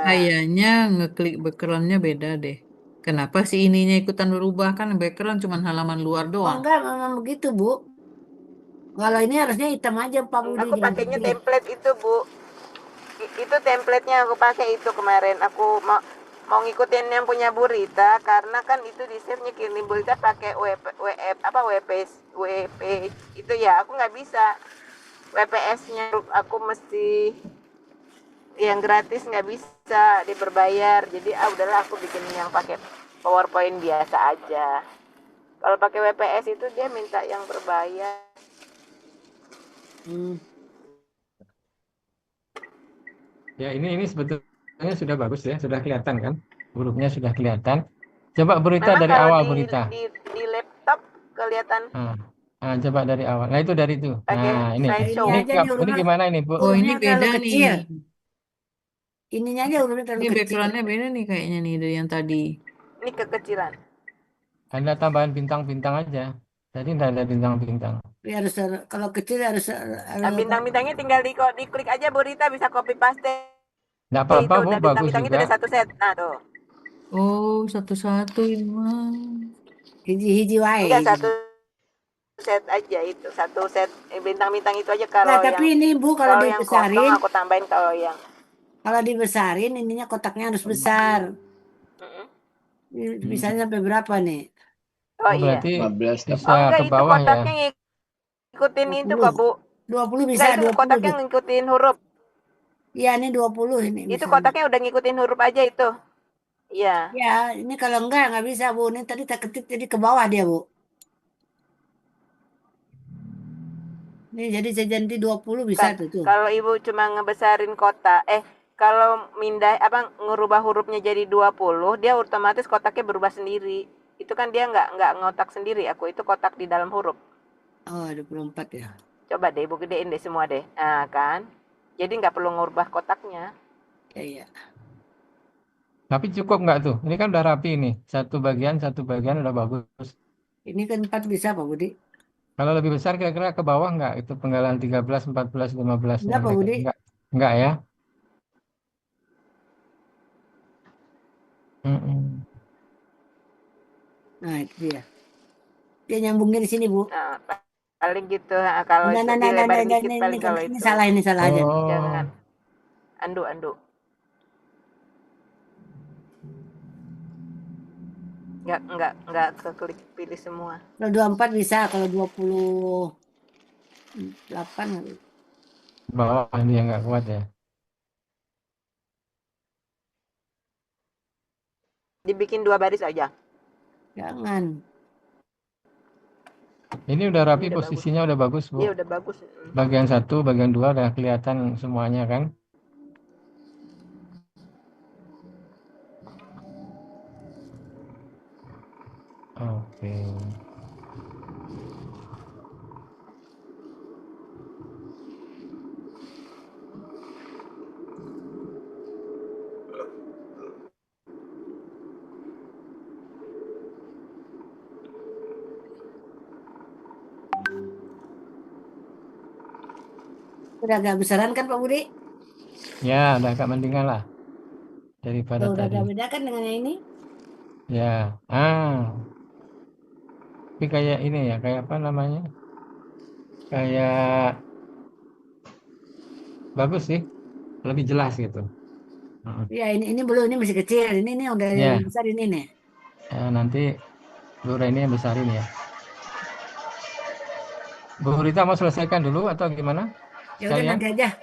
Kayaknya ngeklik backgroundnya beda deh. Kenapa sih ininya ikutan berubah? Kan background cuma halaman luar Oh, doang. enggak, memang begitu, Bu. Kalau ini harusnya hitam aja, Pak Budi. Aku pakainya template itu, Bu. Itu template-nya aku pakai itu kemarin. Aku mau ngikutin yang punya Bu Rita, karena kan itu di save-nya kini Bu Rita pakai WP itu ya. Aku nggak bisa WPS-nya. Aku mesti yang gratis, nggak bisa diberbayar. Jadi udahlah aku bikin yang pakai PowerPoint biasa aja. Kalau pakai WPS itu dia minta yang berbayar. Ya, ini sebetulnya sudah bagus ya, sudah kelihatan kan? Hurufnya sudah kelihatan. Coba Bu Rita dari awal, Bu Rita. Di laptop kelihatan. Nah, coba dari awal. Nah, itu dari itu. Nah, ini gimana ini, Bu? Oh, ini beda nih. Ininya aja hurufnya terlalu Ini kecil. backgroundnya beda nih kayaknya nih dari yang tadi. Ini kekecilan. Ada tambahan bintang-bintang aja. Jadi tidak ada bintang-bintang. Ya, harus kalau kecil harus bintang-bintangnya tinggal diklik aja, Bu Rita, bisa copy paste. Nggak apa-apa, Bu, bagus bintang-bintang itu juga. ada satu set. Nah, tuh. Oh, satu-satu ini mah. Hiji-hiji wae. Enggak, satu set aja itu. Satu set bintang-bintang itu aja kalau nah, tapi ini Bu, kalau dibesarin, yang kosong aku tambahin kalau dibesarin ininya kotaknya harus besar. Misalnya sampai berapa nih? Oh, iya. Berarti 15 bisa ke bawah ya. Kotaknya ngikutin itu kok, Bu. 20 Enggak, bisa, itu 20, kotaknya Bu. ngikutin huruf. Iya, ini 20 ini Itu misalnya. kotaknya udah ngikutin huruf aja itu. Iya. Ya, ini kalau nggak bisa, Bu. Ini tadi tak ketik jadi ke bawah dia, Bu. Ini jadi sejanti 20 bisa tuh. Kalau Ibu cuma ngebesarin kotak, kalau mindah apa ngerubah hurufnya jadi 20, dia otomatis kotaknya berubah sendiri. Itu kan dia nggak ngotak sendiri, aku itu kotak di dalam huruf. Oh, 24 ya. Coba deh Ibu gedein deh semua deh. Nah, kan? Jadi nggak perlu ngubah kotaknya. Iya. Tapi cukup nggak tuh? Ini kan udah rapi nih. Satu bagian udah bagus. Ini kan 4 bisa, Pak Budi. Kalau lebih besar kira-kira ke bawah nggak? Itu penggalan 13, 14, 15. Enggak, Pak Budi. Enggak ya? Nah, itu dia. Dia nyambungnya di sini, Bu. Nah, paling gitu. Kalau dilebarin dikit paling kalau itu. Ini salah aja. Jangan. Andu. Enggak keklik pilih semua. Kalau 24 bisa, kalau 28 bawah ini yang nggak kuat ya. Dibikin 2 baris aja. Jangan. Ini udah rapi, Ini udah posisinya udah bagus, Bu. Iya, udah bagus. Bagian 1, bagian 2 udah kelihatan semuanya kan? Oke. Udah agak besaran kan, Pak Budi? Ya, udah agak mendingan lah daripada Udah tadi. agak beda kan dengan yang ini? Ya, tapi kayak ini ya, kayak apa namanya? Kayak bagus sih, lebih jelas gitu. Ya, ini belum, ini masih kecil. Ini udah Ya. yang besar ini nih. Nanti Bu Reni yang besarin ya. Bu Rita mau selesaikan dulu atau gimana? Ya udah nanti aja.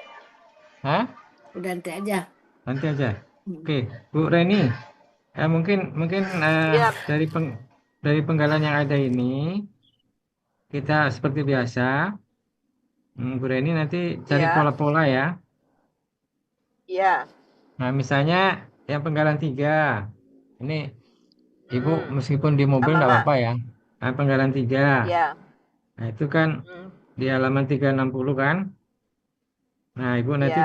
Hah? Udah nanti aja. Nanti aja. Oke, Bu Reni. Mungkin dari penggalan yang ada ini kita seperti biasa. Bu Reni nanti cari pola-pola ya. Iya. Nah, misalnya yang penggalan 3. Ini Ibu meskipun di mobil nggak apa-apa ya. Nah, penggalan 3. Iya. Nah, itu kan di halaman 360 kan. Nah, Ibu nanti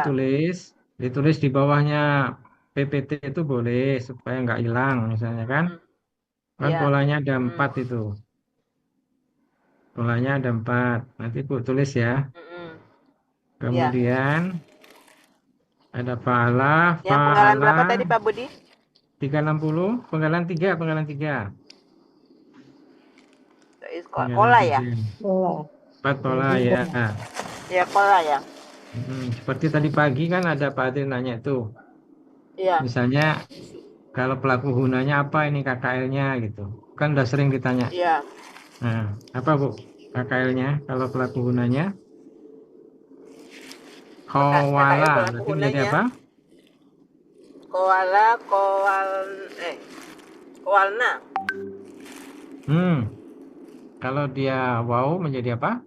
ditulis di bawahnya PPT itu boleh supaya nggak hilang misalnya kan. Kan polanya ada 4 itu. Polanya ada 4. Nanti Bu tulis ya. Kemudian ada fa'ala, Yang penggalan berapa tadi Pak Budi? 360, penggalan 3. Pola ya? 4 pola ya. Ya, pola ya. Seperti tadi pagi kan ada Pak Adri nanya itu. Iya. Misalnya kalau pelaku gunanya apa ini KKL-nya gitu. Kan udah sering ditanya. Iya. Nah, apa Bu KKL-nya kalau pelaku gunanya? Kowala, berarti menjadi apa? Kowalna. Kalau dia wow menjadi apa?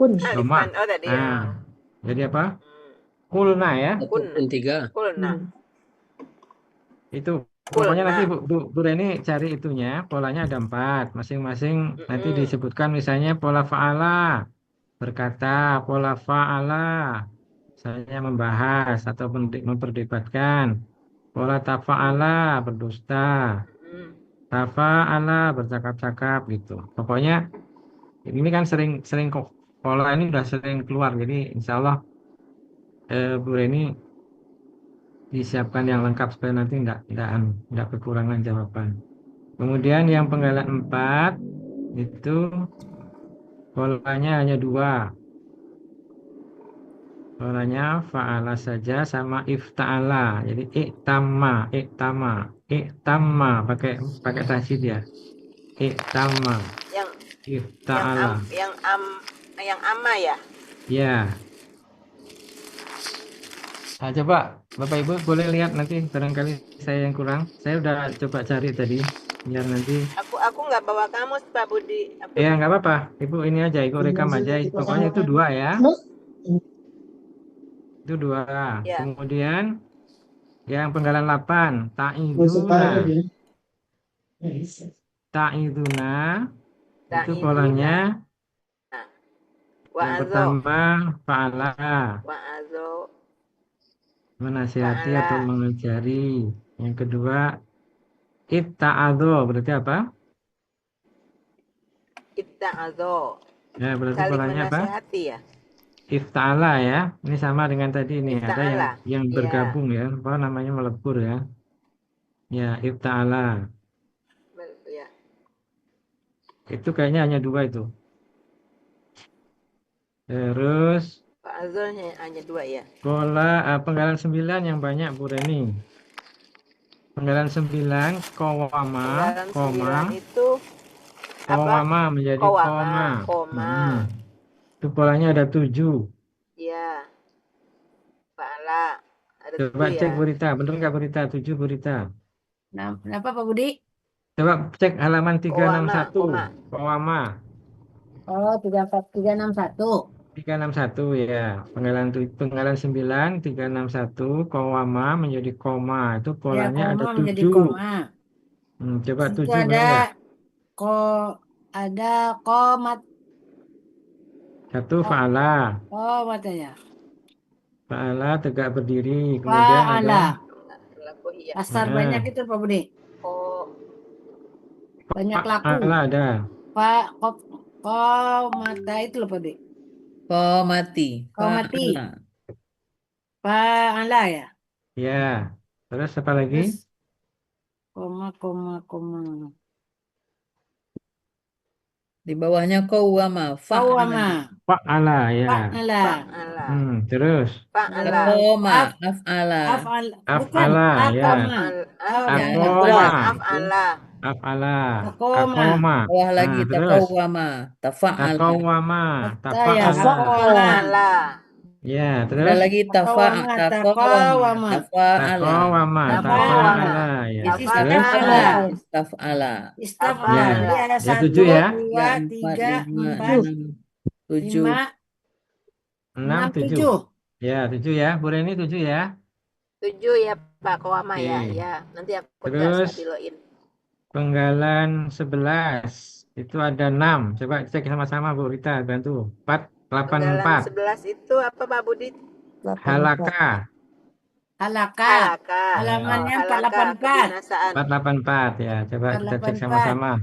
Alifan. Oh tadi ya. Jadi apa? Kulna ya. Kulna. Itu pokoknya nanti Bu Reni cari itunya, polanya ada 4, masing-masing nanti disebutkan misalnya pola fa'ala berkata, pola fa'ala misalnya membahas atau memperdebatkan, pola tafa'ala berdusta, tafa'ala bercakap-cakap gitu. Pokoknya ini kan sering kok pola ini udah sering keluar, jadi insya Allah Bu Reni disiapkan yang lengkap supaya nanti enggak kekurangan jawaban. Kemudian yang penggalan 4 itu polanya hanya 2. Polanya fa'ala saja sama ifta'ala. Jadi iktama pakai tasydid ya. Iktama. Yang ifta'ala. yang ama ya. Ya. Nah, coba Bapak Ibu boleh lihat nanti barangkali saya yang kurang. Saya udah coba cari tadi biar nanti. Aku nggak bawa kamus Pak Budi. Ya nggak apa-apa. Ibu ini aja ikut rekam aja. Pokoknya itu 2 ya. Itu 2. Ya. Kemudian yang penggalan 8 ta'iduna. Ta'iduna itu polanya yang pertama fa'ala, Wa'azo. menasihati Fa'ala. atau mengajari. Yang kedua itta'adho, berarti apa? Itta'azo. Ya, berarti Saling polanya apa? menasehati ya. Ifta'ala ya. Ini sama dengan tadi ini. Ada Ifta'ala. yang Iya. bergabung ya. Apa namanya, melebur ya. Ya, ifta'ala. Ya. Itu kayaknya hanya 2 itu. Terus Wa'azo hanya 2 ya. penggalan 9 yang banyak Bu Reni. Penggalan 9 qawama, Penggalan koma, 9 itu qawama menjadi koma. koma. Itu polanya ada 7. Ya. Fa'ala. Ada Coba 7 cek ya. Bu Rita, benar nggak Bu Rita? 7 Bu Rita. Nah, kenapa Pak Budi? Coba cek halaman 361. Koma. Qawama. Oh, 361. 361 ya. Penggalan 9 361 qawama menjadi koma. Itu Ya, polanya ada koma menjadi 7. koma. Coba Itu 7 benar nggak? ada komat. 1 fa'ala. Matanya. Fa'ala tegak berdiri. Kemudian ada Pasar banyak itu Pak Budi. Banyak laku. fa'ala ada. Mata itu loh Pak Budi. Komati. Komati. Fa'ala ya. Ya. Terus apa lagi? Terus, koma. Di bawahnya qawwama. Qawwama. Fa'ala ya. Fa'ala. Terus Aqoma. Af'ala. Bukan. af'ala ya. Af'ala. Aqoma. Bawah lagi Terus taqawwama. Tafa'ala. taqawwama. Ya, Tafa'ala. Ya, terus Ada lagi taqawwama. taqawwama. Tafa'ala ya. Istaf'ala. Istaf'ala. Ya. Ada Ya, 1, 7 ya. 2, 3, 4, 7. 6, 7. Ya, 7 ya. Bu Reni 7 ya. 7 ya Pak Kowama ya. Oke. Ya, nanti aku Terus stabiloin. penggalan 11 itu ada 6. Coba cek sama-sama Bu Rita, bantu. 484. 11 itu apa Pak Budi? Halaka. Halamannya 484. 484 ya. Coba kita cek sama-sama.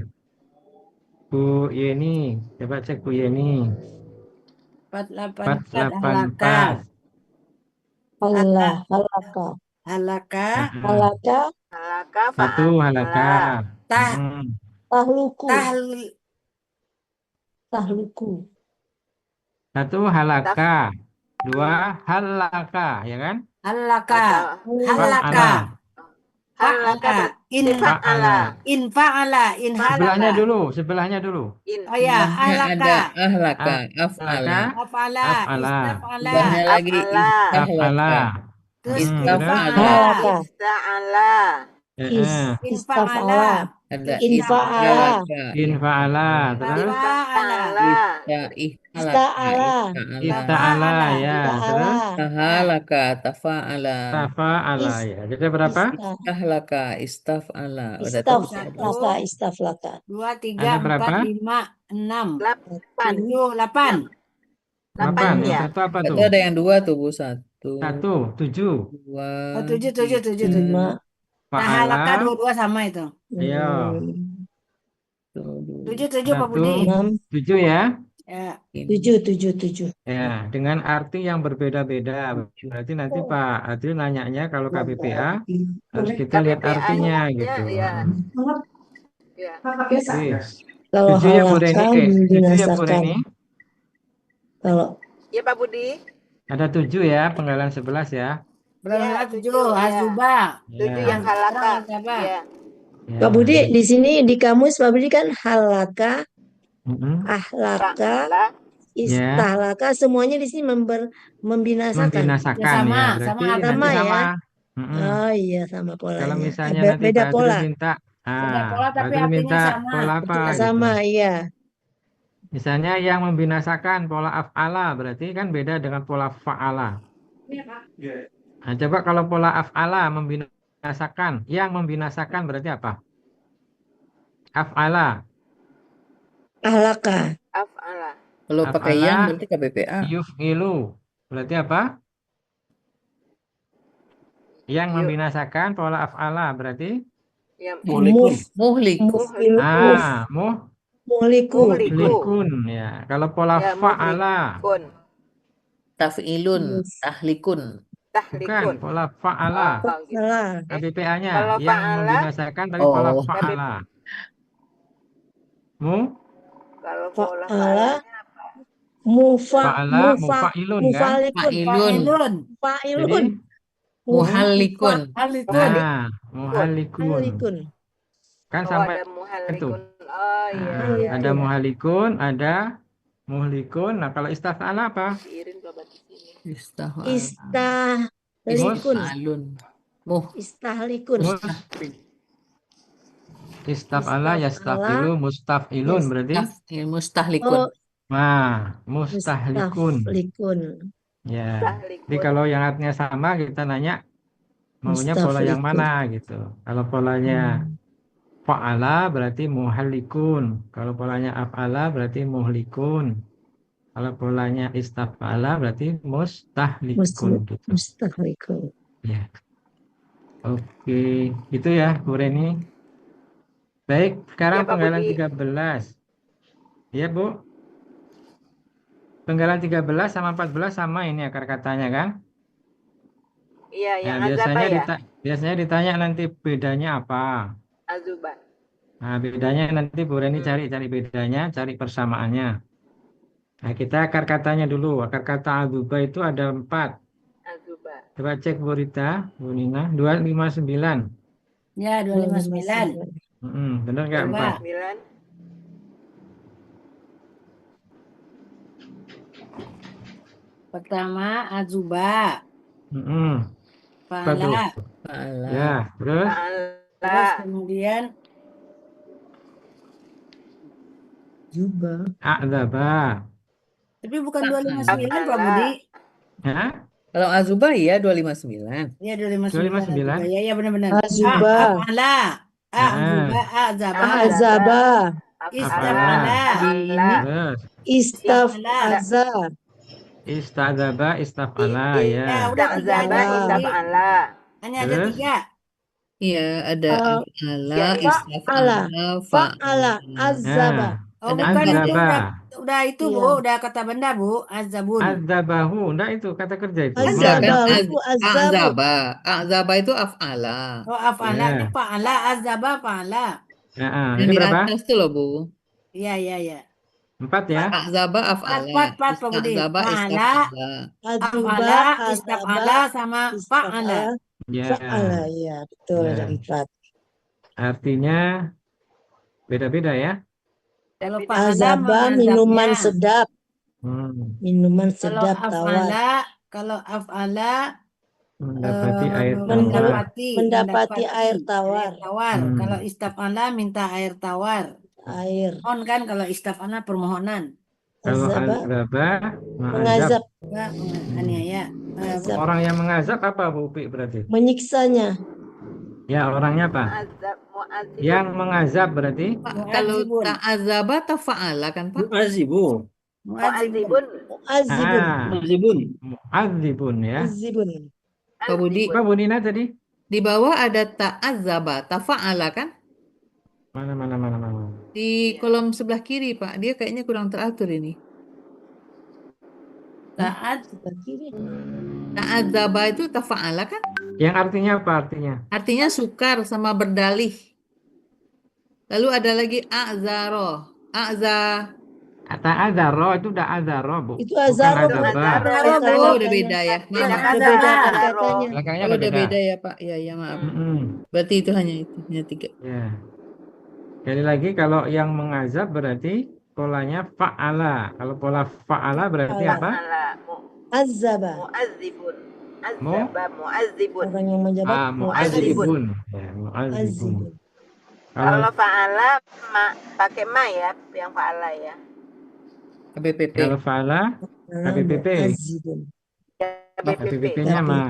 Bu Yeni, coba cek Bu Yeni. 484. Halaka. Satu halaka. Tahluku. Satu halaka. 2 halaka, ya kan? Halaka. Infa'ala. Sebelahnya dulu. Oh ya, halaka. Ahlaka. Af'ala. Af'ala. Istaf'ala. Bawahnya lagi Af'ala. Terus Istaf'ala. Infa'ala. Ada Infa'ala. Infa'ala. Terus Ifta'ala ya. Terus Tahalaka. Tafa'ala. Tafa'ala ya. Jadi berapa? Ahlaka. Istaf'ala. Istaflaka. 2, 3, 4, 5, 6, 7, 8. 8 Yang ya. satu apa tuh? Itu ada yang 2 tuh Bu. 1, 7. 2, 7. Tahalaka 2 sama itu. Iya. 7 Pak Budi. 7 ya. Ya. 7. Ya, dengan arti yang berbeda-beda. Berarti nanti Pak Adil nanyanya kalau KBPA harus kita lihat artinya gitu. Ya. Kalau 7 ya Bu Reni. halaka 7 ya Bu membinasakan. Reni. Kalau Ya Pak Budi. Ada 7 ya, penggalan 11 ya. Berapa 7? Azuba. 7 yang halaka. Ya. Pak Budi di sini di kamus Pak Budi kan halaka, Mm-mm. ahlaka, Ya, Istahlaka semuanya di sini membinasakan. membinasakan sama, ya. sama Berarti artinya. nanti Sama ya. sama. Mm-mm. Oh iya sama Kalau polanya. misalnya nanti Beda Pak Adil pola. minta, Beda pola Pak tapi Adil artinya minta sama. pola apa Bentuknya gitu. sama, iya. Misalnya yang membinasakan pola af'ala, berarti kan beda dengan pola fa'ala. Nah, coba kalau pola af'ala membinasakan, yang membinasakan berarti apa? Af'ala. Ahlaka. Af'ala. Kalau pakai yang Af'ala berarti KBPA. yuf'ilu. Berarti apa? Yang Yuk. membinasakan pola af'ala berarti Yang Muhlikun. Muhliku. muhliku. muhlikun ya. Kalau pola Ya, fa'ala muhlikun. Taf'ilun. Tahlikun. bukan Tahlikun. pola fa'ala. Oh, gitu. Salah. KBPA-nya Kalau yang fa'ala, membinasakan tapi pola Oh. fa'ala. kalau pola Fa'ala. Fa'ala mufa'ilun kan? Mufalikun. Fa'ilun. Fa'ilun. Jadi Muhallikun. nah, muhalikun. Muhalikun. Kan oh, sampai ada itu. muhalikun. Oh iya, Nah, iya. ada muhalikun, ada muhlikun. Nah, kalau istaf'ala apa? Irin babat di sini. Istahwal. Istahlikun. Istahlikun. Istahlikun. Istaf'ala yastafilu mustaf'ilun berarti? Mustahlikun. Oh, Nah, mustahlikun. Mustahlikun. Ya. Tahlikun. Jadi kalau yang artinya sama kita nanya maunya pola yang Mustaflikun. mana gitu. Kalau polanya fa'ala berarti muhallikun. Kalau polanya af'ala berarti muhlikun. Kalau polanya istaf'ala berarti mustahlikun gitu. Mustahlikun. Ya. Oke, gitu ya Bu Reni. Baik, sekarang Ya, Pak penggalan Budi. 13. Ya, Bu. Penggalan 13 sama 14 sama ini akar katanya kan? Iya, yang Nah, azaba ya. biasanya ditanya nanti bedanya apa? Azuba. Nah, bedanya nanti Bu Reni cari bedanya, cari persamaannya. Nah, kita akar katanya dulu. Akar kata azuba itu ada 4. Azuba. Coba cek Bu Rita, Bu Nina, 259. Ya, 259. Benar nggak 4? 9. Pertama azuba. Fa'ala. Ya, terus? Terus kemudian Juba. A'zaba. tapi bukan 259 Pak Budi. Hah? Kalau azuba iya 259. Iya 259. 259? Ya, ya benar-benar. Azuba. Fa'ala. Azuba, azaba. Azaba. Istafala. Terus? Istaf'aza. Istadzaba, istaf'ala, ya. Ya, udah 3 Azaba, istaf'ala. Hanya ada Terus? 3. Iya, ada af'ala, istaf'ala, Fa'ala. Azaba. Oh, Ada bukan itu Azaba. udah itu Iya. Bu, udah kata benda Bu, azabun. Adzabahu, enggak itu kata kerja itu. Enggak kan? Azabahu. Azabu. Azaba. Azaba itu af'ala. Oh, afala, Ya. ini fa'ala, azaba, fa'ala. Ya, Yang ini di berapa? atas tuh loh, Bu. Iya, iya, iya. 4 ya? Azaba af'ala. Empat, Pak Budi. Istazaba Fa'ala, istaf'ala. Azuba. afala, Azaba. istafala, sama fa'ala. Ya. Fa'ala. Iya, betul. Ya. Ada 4. Artinya beda-beda ya? Kalau fa'ala Azaba minuman sedap. Minuman Kalau sedap tawar. kalau af'ala Mendapati air tawar. Mendapati air tawar. Kalau istafala minta air tawar. Air. On kan kalau istafala permohonan. Kalau Azaba. azaba, Mengazab. Aniaya. Orang yang mengazab apa Bu Upi berarti? Menyiksanya. Ya, orangnya apa? Yang mengazab berarti? Kalau ta'azaba tafa'ala kan, Pak? Mu'azibu. Mu'adzibun. Mu'azibun. Mu'adzibun ya. Mu'azibun. Pak Budi. Pak Bu Nina tadi? Di bawah ada ta'azaba, tafa'ala kan? Mana. Di kolom sebelah kiri, Pak. Dia kayaknya kurang teratur ini. Ta'azaba itu tafa'ala kan? Yang artinya apa artinya? Artinya sukar sama berdalih. Lalu ada lagi a'zaro. Ta'adzaro itu udah adzaro, Bu. Itu azaro. Oh, udah beda ya. Maaf. Belakangnya Udah beda ya, Pak. Ya, maaf. Berarti itu hanya 3. Ya. Sekali lagi kalau yang mengazab berarti polanya fa'ala. Kalau pola fa'ala berarti Fa'ala. apa? Ala Azaba. mu'azzibun. Mu Azzaba mu'azzibun. Orang yang menjabat mu'adzibun. Ya, mu'adzibun. mu'azzibun. Kalau Kalau fa'ala pakai ma ya, yang fa'ala ya. KBPP. kalau fa'ala KBPP. Mu'azzibun. KBPP-nya ma.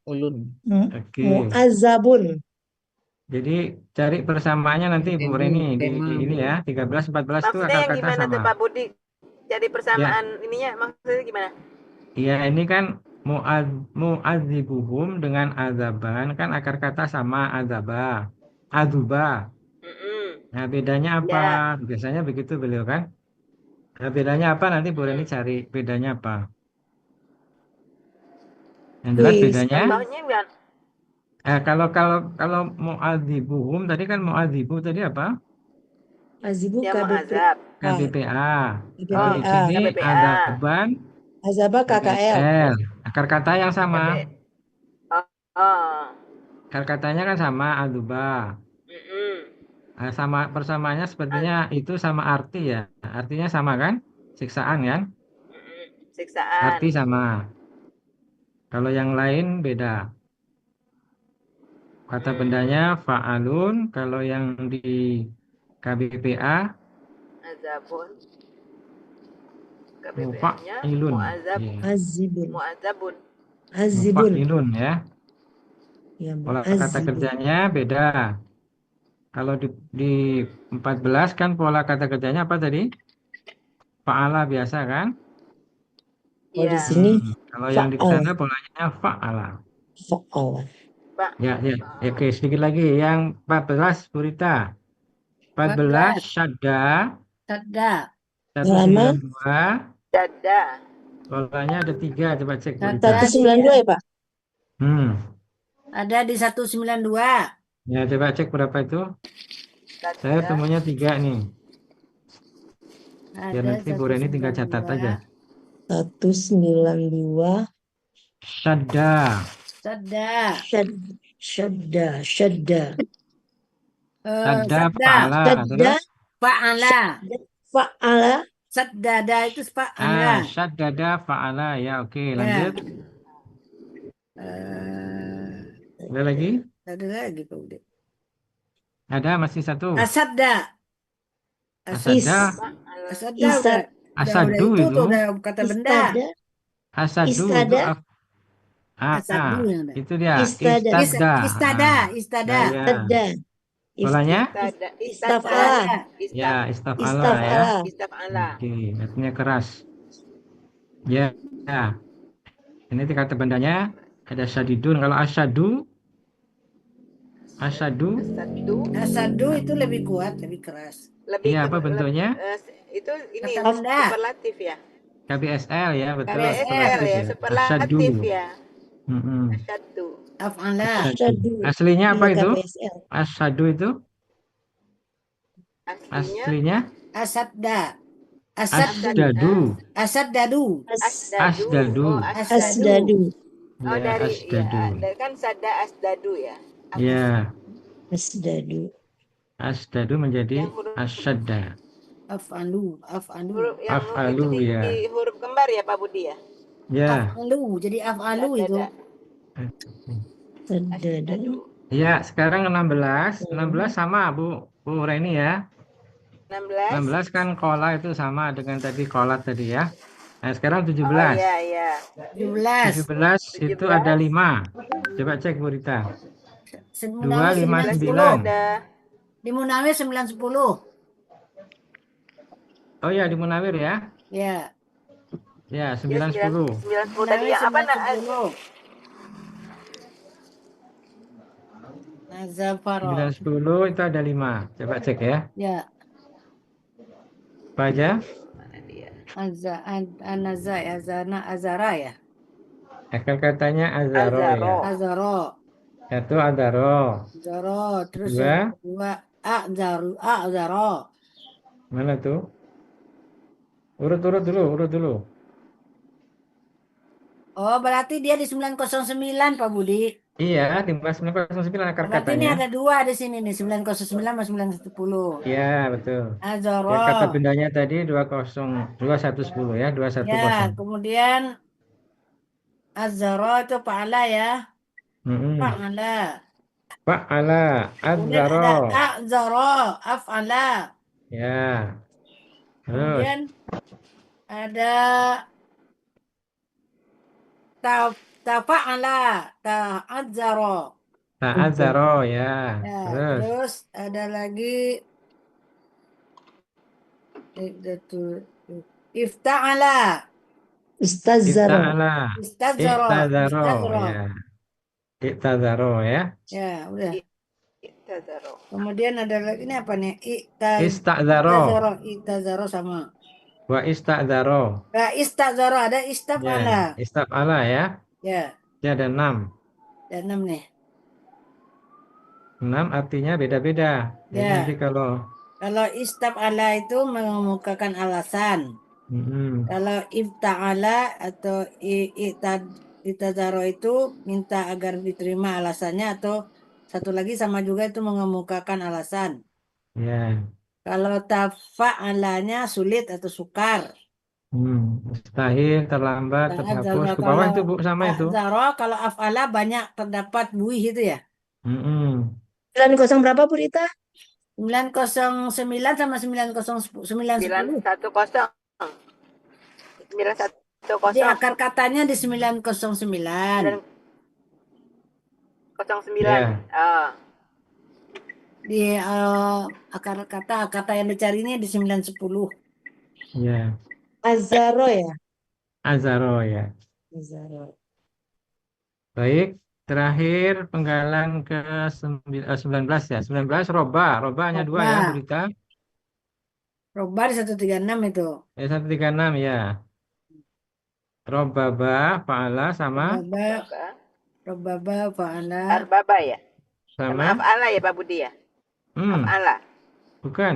Ulun. Oke. Mu'azzabun. Jadi cari persamaannya nanti Bu Reni di ini ya, 13 14 itu Maksudnya akar yang kata gimana tuh sama. Pak Budi? Jadi persamaan ininya maksudnya gimana? Iya, ini kan mu'adzibuhum dengan azaban kan akar kata sama azaba. Azuba. Nah, bedanya apa? Biasanya begitu beliau kan? Nah, bedanya apa nanti Bu Reni cari bedanya apa? Yang jelas bedanya Contohnya kan kalau mu'adzibuhum tadi kan mu'adzibu tadi apa? Azibu yang KBP. mengazab. KBPA. KBPA. Kalau di sini KBPA. azaban Azaba KKL. KBSL. Akar kata yang sama. Oh. Akar katanya kan sama azuba. Nah, sama persamaannya sepertinya itu sama arti ya. Artinya sama kan? Siksaan kan? Siksaan. Arti sama. Kalau yang lain beda. Kata bendanya fa'alun. Kalau yang di KBPA Azabun. KBPA-nya mufa'ilun. mu'azab. Azibun. Mu'azabun. Azibun. Mufa'ilun ya. Ya, Pola kata kerjanya beda. Kalau di 14 kan pola kata kerjanya apa tadi? Fa'ala biasa kan? Oh, di sini Kalau yang di sana polanya fa'ala. fa'ala. Ya. Oke, sedikit lagi. Yang 14, Purita. 14, syadda. Sadda. 192. Dada. Polanya ada 3, coba cek Purita. 192 ya Pak? Ada di 192. Ya, coba cek berapa itu. Saya temunya 3 nih. Biar nanti Bu Reni tinggal catat aja. 192. Syadda. Sadda. Syadda. Syadda Sadda. fa'ala. Fa'ala. Fa'ala. Saddada itu fa'ala. Syaddada fa'ala. Ya, oke. Lanjut. Ada lagi? Ada lagi Pak Budi. Ada, masih satu. Asadda. Asadda. Asadda Asadu udah itu. udah kata benda. Asadu itu. Itu dia. Istada. Ya. Polanya? Istaf'ala. Ya, istaf'ala ya. Oke, artinya keras. Ya. Ini kata bendanya ada syadidun. Kalau asadu itu lebih kuat, lebih keras. Iya, apa bentuknya? Itu ini Kata benda. superlatif ya. KBSL ya, betul. KBSL ya, superlatif ya. Asyadu. Af'ala. Aslinya apa itu? Asyadu itu? Aslinya? Asadda. Asdadu. Asaddadu. Oh, dari kan sada asdadu ya. Ya. Asdadu menjadi asyadda. Af'alu ya. Di huruf kembar ya Pak Budi ya. Ya. Af'alu, jadi af'alu itu. Ya, sekarang 16 sama Bu Reni ya. 16 kan kola itu sama dengan tadi kolat tadi ya. Nah, sekarang 17. Oh, iya. 17 itu ada 5. Coba cek Bu Rita. 2, 5, 9. Di Munawir 9, 10. Oh ya, di Munawir ya. Ya. Ya, 9, 10. 9, 10 tadi yang apa? Nazafaro. 9, 10 itu ada 5. Coba cek ya. Ya. Apa aja? Azara ya. Akar katanya azaro ya. Azaro. Satu azaro. Azaro. Terus dua azaro. Mana tuh? Urut dulu. Oh, berarti dia di 909 Pak Budi. Iya, 5909 akar Berarti ini katanya. ada dua di sini nih, 909 sama 910. Iya, betul. Ya, kata Azoro. bendanya tadi 2110 ya, 2110. Ya, kemudian Azoro itu Fa'ala ya. Fa'ala. Fa'ala, Kemudian ada adzaro. Azoro, Af'ala. Ya, terus Kemudian ada Tafa'ala, Ta'adzaro. ta'adzaro ya. Ya, Terus terus ada lagi Ifta'ala. Istazaro. ifta'ala, Istazaro. iktadzaro Istazaro. ya. Iktadzaro ya. Ya, udah. Iktazaro. Kemudian ada lagi ini apa nih? Istadzaro Itazaro sama. wa istadzaro. Nah, istazaro ada Ya, istafala. istaf'ala ya. Ya, Ya, ada 6. ada 6 nih. 6 artinya beda-beda. Jadi nanti Ya, kalau kalau istafala itu mengemukakan alasan. Kalau ifta'ala atau itazaro itu minta agar diterima alasannya, atau satu lagi sama juga itu mengemukakan alasan. ya, Kalau tafa'alanya sulit atau sukar. mustahil, terlambat, terhapus. Ke bawah Kalau itu Bu, sama itu. zaro, kalau af'ala banyak terdapat buih itu ya. 90 berapa Bu Rita? 909 sama 910. 910. 910. Di akar katanya di 909. 909. Ya. Di akar kata yang dicari ini di 910. Ya, Azaro ya. azaro ya. Azaro. Baik, terakhir penggalan ke 19 ya. 19 roba. Roba hanya 2 ya, Bu Rita. Roba di 136 itu. 136 ya. Robaba, fa'ala sama Robaba, fa'ala. Arbaba ya. sama Sama af'ala ya Pak Budi ya. Af'ala. bukan.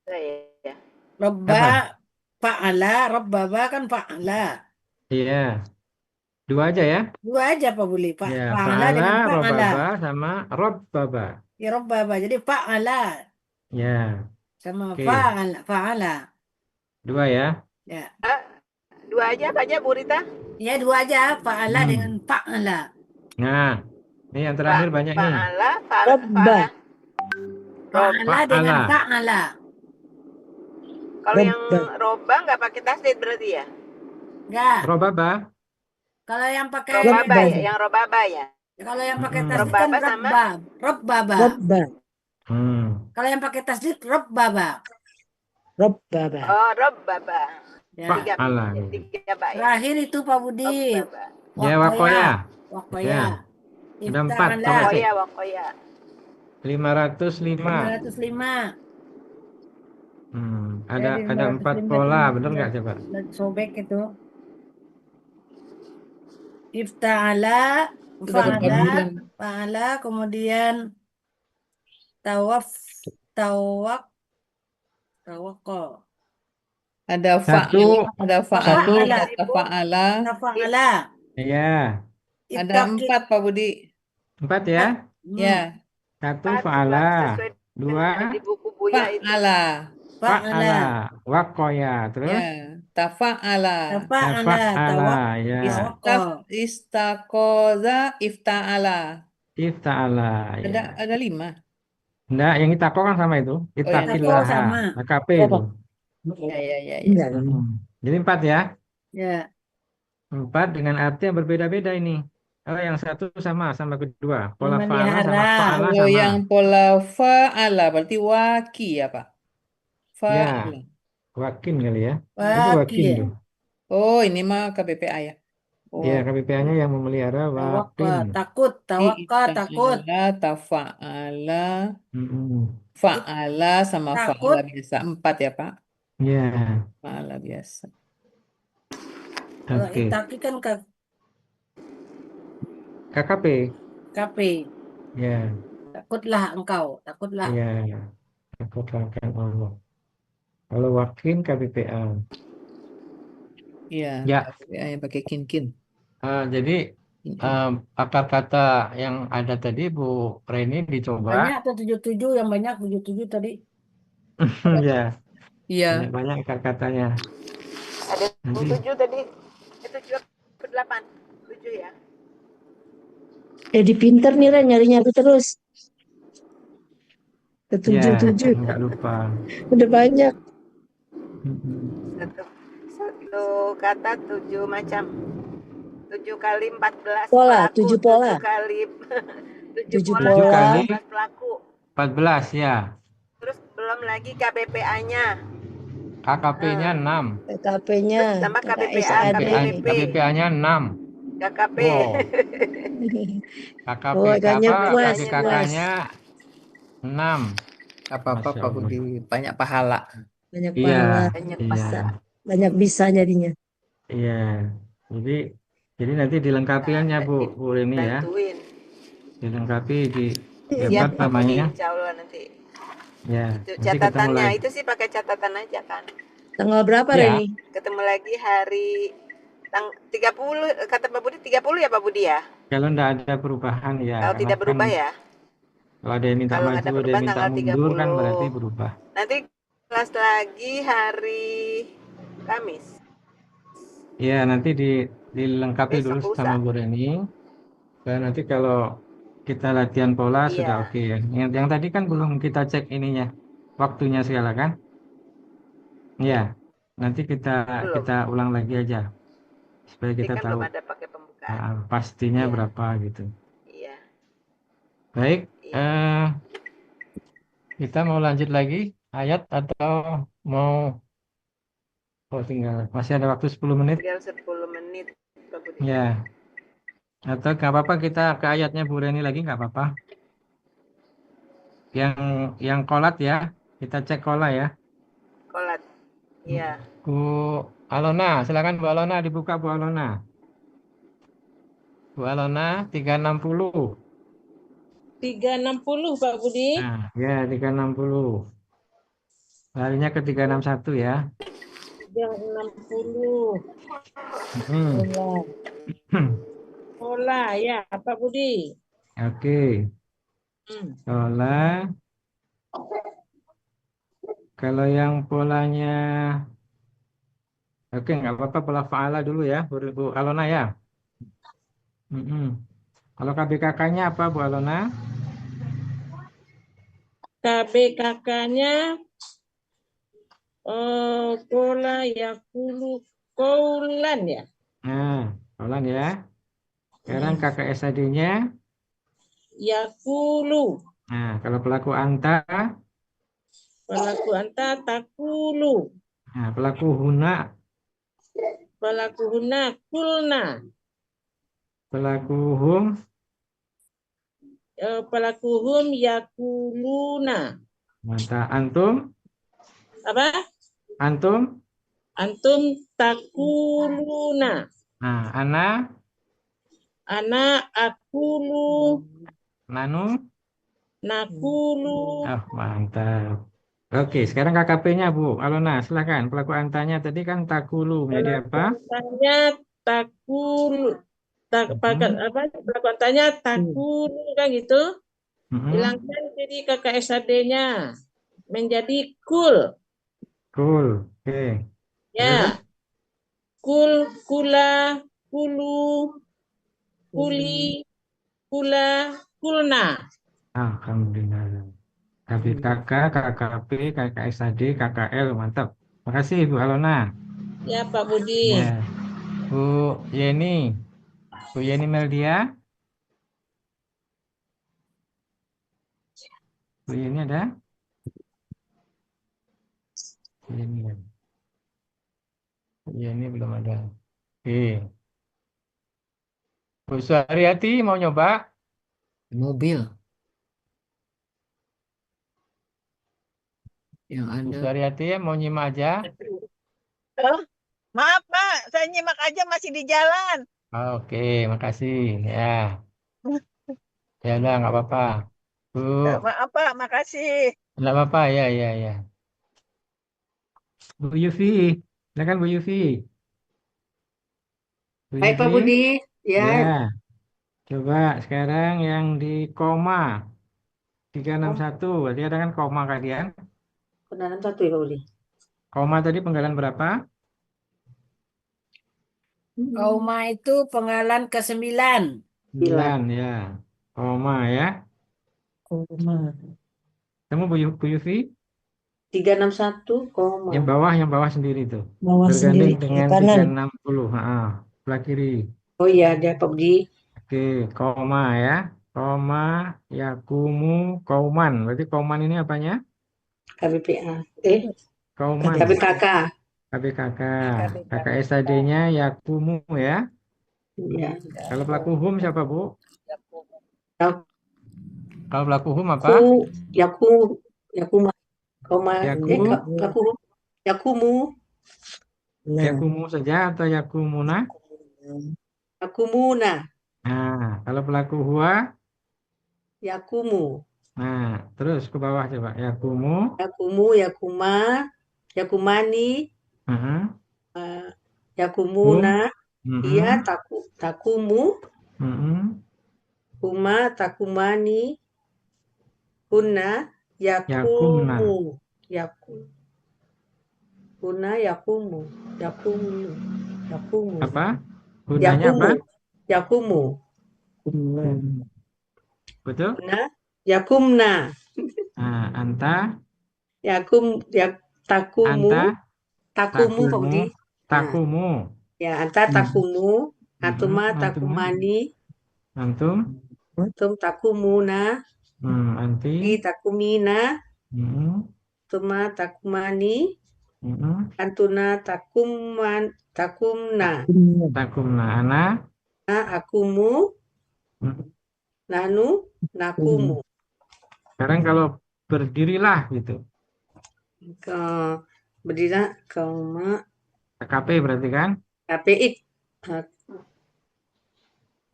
Ya. Robba, fa'ala, robbaba kan fa'ala. Iya. 2 aja ya. 2 aja Pak Buli. Ya, Fa'ala dengan fa'ala. robaba sama robbaba. Ya robbaba. Jadi fa'ala Ya. sama Oke. fa'ala. 2 ya. Ya. 2 aja apa aja Bu Rita? Ya 2 aja, fa'ala dengan fa'ala. Nah, ini yang terakhir banyak nih. Fa'ala, Robba. Fa'ala dengan fa'ala. Kalau yang roba nggak pakai tasdid berarti ya? Enggak. Robaba. Kalau yang pakai Robaba ya, yang robaba ya. Kalau yang pakai tasdid Robbaba kan sama? robbaba. Robba. Kalau yang pakai tasdid robbaba. Robbaba. Oh, robbaba. Ya. Fa'ala. 3 Pak ya. Terakhir itu Pak Budi. Ya, wakoya. Wakoya. Ya. Ada 4. Wakoya, wakoya. 505. 505. Ada Jadi 4 pola, benar nggak coba? Sobek itu. Ifta'ala, fa'ala, kemudian tawakko. Ada fa'ala, ada tafa'ala. Tafa'ala. Iya. Ada 4 Pak Budi. 4 ya? Ya. 1 fa'ala, 2 Di buku Buya itu. fa'ala, wakoya, terus Ya, tafa'ala. tafa'ala, ya. Istakoza, ifta'ala. Ifta'ala, ya. Ada 5. Enggak, yang itako kan sama itu. Itaqillaha, AKP itu. Ya. Jadi 4 ya? Ya. 4 dengan arti yang berbeda-beda ini. Yang satu sama kedua. Pola fa'ala sama Memelihara. fa'ala Kalau sama. yang pola fa'ala berarti waki ya Pak? Ya, Fa'ala. wakin kali ya. Itu wakin ya. tuh. Oh, ini mah KBPA ya. Ya, KBPA-nya yang memelihara wakin. Takut. Tafa'ala, fa'ala sama fa'ala biasa. 4 ya Pak? Ya. Fa'ala biasa. Kalau Oke. itaki kan KKP. KP. Ya. Takutlah engkau. Takutlah. Ya. Takutlah akan Allah. Kalau wakin KBPA. Iya. Ya. KBPA yang pakai kin-kin. Jadi akar kata yang ada tadi Bu Reni dicoba. Banyak tuh 77 yang banyak 77 tadi. Ya, Iya. banyak akar katanya. Ada Nanti 7 tadi. Itu juga ke 8. 7 ya. Jadi pinter nih Ren, nyari-nyari terus. ya, Ke-77. nggak lupa. Udah banyak. Satu kata 7 macam. 7 kali 14 Pola, pelaku. 7 pola. 7 kali 7 7 pola 7 pola. kali 14 pelaku. 14 ya. Terus belum lagi KBPA-nya. KKP-nya 6. KKP-nya, Terus tambah KBPA, KKSAD. KBPP, KBPA-nya 6. KKP. Wow. KKP Oh, agaknya apa? puas, puas. KKK-nya 6. Apa-apa Masya Pak Allah. Budi, banyak pahala. Banyak Iya, pahala. Banyak iya, Bisa. Banyak bisa jadinya. iya. Jadi nanti dilengkapiannya Bu Reni ya. Bantuin. Dilengkapi di Siap apa Pak Budi, namanya? insya Allah nanti. Ya, Itu nanti ketemu catatannya, lagi. itu sih pakai catatan aja kan. Tanggal berapa Ya, Reni? Ketemu lagi hari 30, kata Pak Budi 30 ya Pak Budi ya? kalau enggak ada perubahan ya, Kalau karena tidak kan berubah ya? kalau ada yang minta Kalau nggak maju, ada ada yang perubahan minta tanggal mundur kan berarti 30. berubah. Nanti kelas lagi hari Kamis. Ya, nanti dilengkapi dulu Besok sama lusa. Bu Reni. Dan nanti kalau kita latihan pola sudah Iya. oke ya. Yang tadi kan belum kita cek ininya, waktunya segala kan? Ya, nanti Belum. kita ulang lagi aja supaya Ini kita kan tahu belum ada pakai pembukaan. pastinya Iya. berapa gitu. Iya. Baik, Iya. kita mau lanjut lagi ayat atau mau tinggal masih ada waktu 10 menit Tinggal 10 menit Pak Budi. ya. Atau nggak apa-apa kita ke ayatnya Bu Reni lagi nggak apa-apa. Yang kolat ya, kita cek kola ya. Kolat. Iya. Bu Alona, silakan Bu Alona dibuka Bu Alona. Bu Alona 360. 360 Pak Budi. Nah, ya 360. Larinya ke 361 ya. 360. Pola. Pola ya Pak Budi. Oke. Pola. Kalau yang polanya oke, nggak apa-apa pola fa'ala dulu ya, Bu Alona ya. Kalau KBKK-nya apa Bu Alona? KBKK-nya pola yakulu kaulan ya. Nah, kaulan ya. Sekarang KKSAD-nya yakulu. Nah, kalau pelaku anta takulu. Nah, pelaku huna kulna. Pelaku hum yakuluna. mantap. Antum Apa? Antum takuluna. Nah, ana akulu. Nanu nakulu. Oh, mantap. Oke, sekarang KKP-nya Bu Alona, silakan. Pelaku antanya tadi kan takulu menjadi apa? Antanya takulu. Pelaku antanya takulu kan gitu. Hilangkan jadi KKSAD-nya menjadi kul. Kul. Oke. Ya. Kul, kula, kulu, kuli, kula, kulna. Alhamdulillah. KBKK, KKP, KKSAD, KKL, mantap. Makasih Bu Alona. Ya Pak Budi. Ya. Bu Yeni Meldia. Bu Yeni ada? Bu Yeni belum ada. Oke. Bu Suharyati mau nyoba? Mobil. Yang Bu ada. Suharyati mau nyimak aja? Maaf Pak, saya nyimak aja masih di jalan. Oke, makasih. Ya. Ya udah, nggak apa-apa. Bu. Maaf Pak, makasih. Nggak apa-apa, ya. Bu Yufi, silakan Bu Yufi. Bu Baik Pak Yufi. Budi. Ya. Coba sekarang yang di koma 361. Berarti ada kan koma kalian? Penggalan 1 ya Pak Budi. Koma tadi penggalan berapa? Koma itu penggalan ke-9. 9 ya. Koma ya. Koma. Kamu Bu Yufi? 361, koma. Yang bawah sendiri itu. Bawah Bergandeng sendiri, dengan kanan. 360. Sebelah kiri. Oh iya, ada Pak Budi. Oke, koma ya. Koma, yakumu, kauman. Berarti kauman ini apanya? KBPA. Kauman. KBKK. KBKK. Kakak SAD-nya yakumu ya. Iya. Kalau pelaku hum siapa, Bu? Yaku, Kalau pelaku hum apa? Yakuma. Koma. Pelaku Yakumu. Yakumu saja atau yakumuna? Yakumuna. Nah, kalau pelaku huwa? Yakumu. Nah, terus ke bawah coba. Yakumu. Yakumu, Yakuma, Yakumani, Yakumuna, iya, Takumu, Kuma, Takumani, Kuna, Yakumu, Kuna, Yakumu, Yakumu. Apa? Gunanya apa? Yakumu. Betul? Kuna, Yakumna. Nah, anta. Takumu. Anta. Takumu, Pak Budi. Takumu. Ya, anta takumu, antuma takumani, Antum. antum takumuna, Anti. takumina, antuma takumani, antuna takumna, Takumna. Ana. akumu, nanu, nakumu. Sekarang kalau berdirilah gitu. Berdirilah kauma. KKP berarti kan? KPI.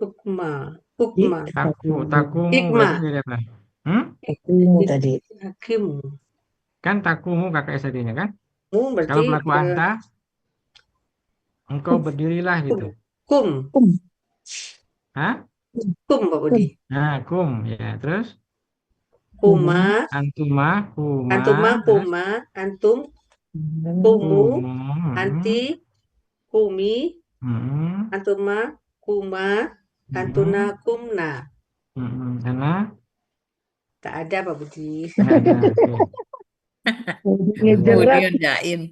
Hukma. Takumu Hikmah. berarti apa? Takumu tadi. Hakimu. Kan takumu kakak SAD-nya kan? Berarti Kalau pelaku anta, engkau berdirilah gitu. Kum. Hah? Kum, Pak Budi. Nah, kum ya. Terus? Kuma. Antuma, kuma. Antuma, kuma. Antum. Kumu. Anti. Kumi. Antuma. Kuma. Antuna. Kumna. Ana? Tak ada Pak Budi. Ngerjain.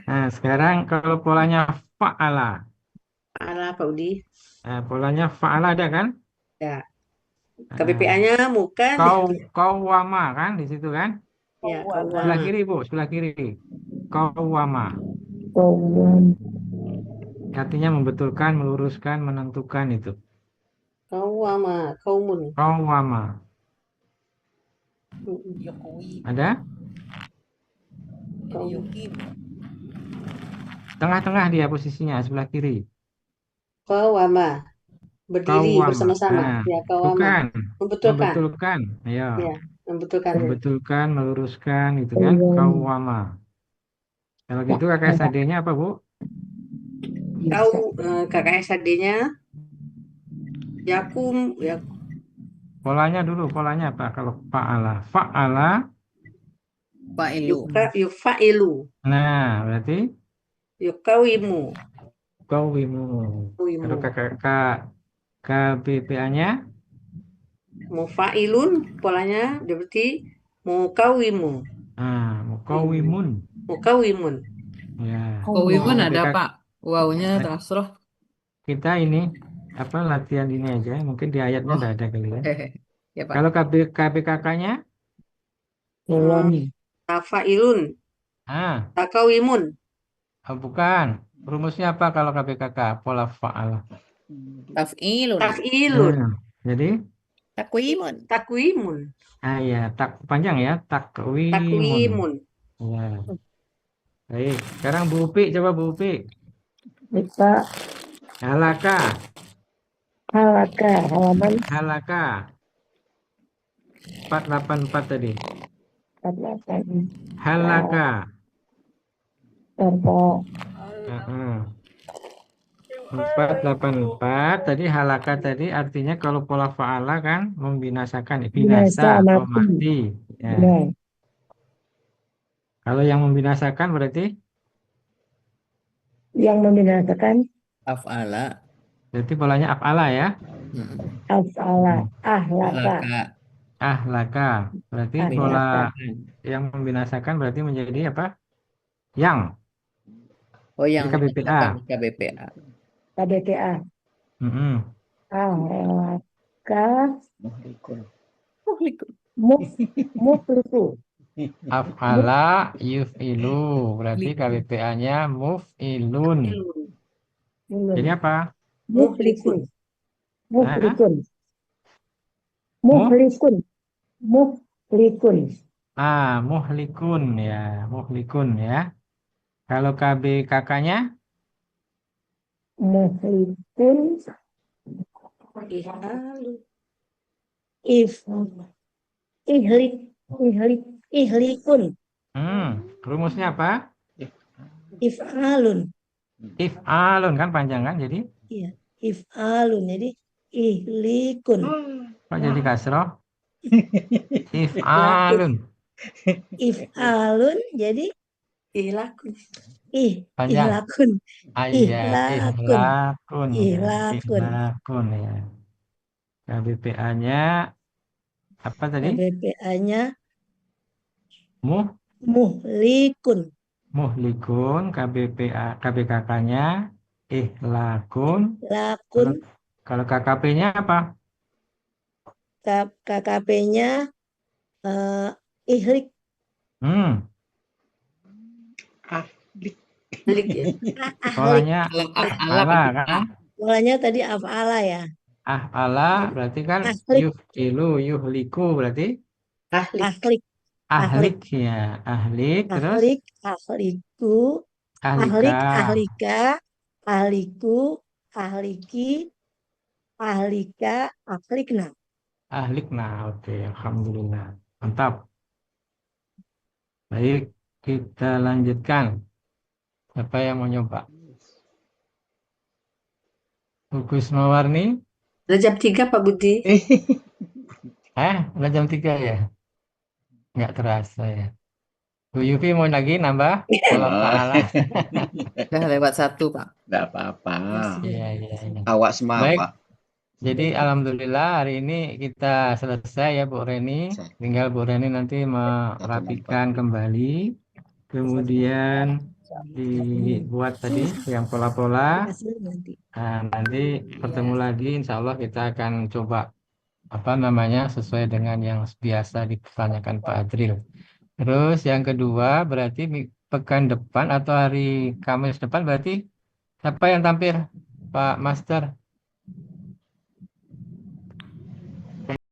Nah, sekarang kalau polanya fa'ala. Fa'ala Pak Budi. Nah, polanya fa'ala ada kan? Ya. KBPA-nya bukan. Kawama kan di situ kan? Ya, sebelah kiri Bu, sebelah kiri. Kawama. Artinya membetulkan, meluruskan, menentukan itu. Kawama, kaumun. Kawama. Ada? Tengah-tengah dia posisinya, sebelah kiri. Kawama. Berdiri bersama-sama. Ya, kawama. Bukan. Membetulkan. Ayo. Ya, membetulkan. Membetulkan, meluruskan itu kan. Kawama. Kalau gitu kakak SAD-nya apa Bu? Kakak SAD-nya Yakum. Polanya dulu, polanya apa? Kalau fa'ala. Fa'ala. Yufa'ilu. Nah, berarti? Yukawimu. Kalau kakak KBPA-nya? Mufa'ilun. Polanya berarti mukawimu. Mukawimun. Ya. Mukawimun ada Pak. Wawunya tasroh. Kita ini latihan ini aja. Mungkin di ayatnya udah ada kali ya. Ya, Pak. Kalau KBKK-nya? Tafa'ilun. Takawimun. Bukan. Rumusnya apa kalau KBKK? Pola fa'ala. Taf'ilun. Jadi? Takwimun. Ya, panjang ya. Takwimun. Ya. Baik. Sekarang Bu Upi, coba Bu Upi. Bisa. Halaka. Halaman. Halaka. 484 tadi. 484. Halaka. 484. Tadi halaka tadi artinya kalau pola fa'ala kan membinasakan, binasa Binasa atau mati. mati. Ya. Benar. Kalau yang membinasakan berarti Yang membinasakan Af'ala. berarti polanya af'ala ya. af'ala. Hmm. Ahlaka. Ahlaka. Berarti pola Ahlaka. yang membinasakan berarti menjadi apa? Yang. Oh, yang Jadi KBPA. KBPA. KBPA. Mm-mm. Ahlaka. Muhlikun. Mufliku. Af'ala yuf'ilu. Berarti KBPA-nya muf'ilun. Jadi apa? Muflikun. Hah? Muflikun. Muflikun. Muflikun. Muhlikun ya. Muhlikun ya. Kalau KB kakaknya? Muhlikun. Ihlikun. Rumusnya apa? If'alun. If'alun kan panjang kan jadi? Iya, if'alun. Jadi ihlikun. Kok jadi kasroh? If'alun. If'alun jadi ihlakun. Panjang. Ihlakun. Ihlakun. Ihlakun. Ihlakun ya. KBPA-nya apa tadi? KBPA-nya muhlikun. muhlikun. KBKK-nya ihlakun. Lakun. Kalau KKP-nya apa? KKP-nya ihlik. Ahlik ya. Polanya af'ala kan? Polanya tadi af'ala ya. Af'ala berarti kan yuf'ilu, yuhliku berarti? Ahlik. Ahlik ya. Ahlik terus? Ahlik, ahliku. Ahlik, ahlika. Ahliku, ahliki. Ahlika, ahlikna. Ahlikna, oke. Alhamdulillah. Mantap. Baik, kita lanjutkan. Siapa yang mau nyoba? Bagus Mawarni? Udah jam 3 Pak Budi. Udah jam 3 ya? Nggak terasa ya. Bu Yufi mau lagi nambah? Pola fa'ala. Udah lewat 1 Pak. Nggak apa-apa. Iya. Awak semua Baik. Pak. Jadi alhamdulillah hari ini kita selesai ya Bu Reni. Tinggal Bu Reni nanti merapikan kembali. Kemudian dibuat tadi yang pola-pola. Nah, nanti bertemu lagi insya Allah kita akan coba sesuai dengan yang biasa dipertanyakan Pak Adril. Terus yang kedua berarti pekan depan atau hari Kamis depan berarti siapa yang tampil Pak Master?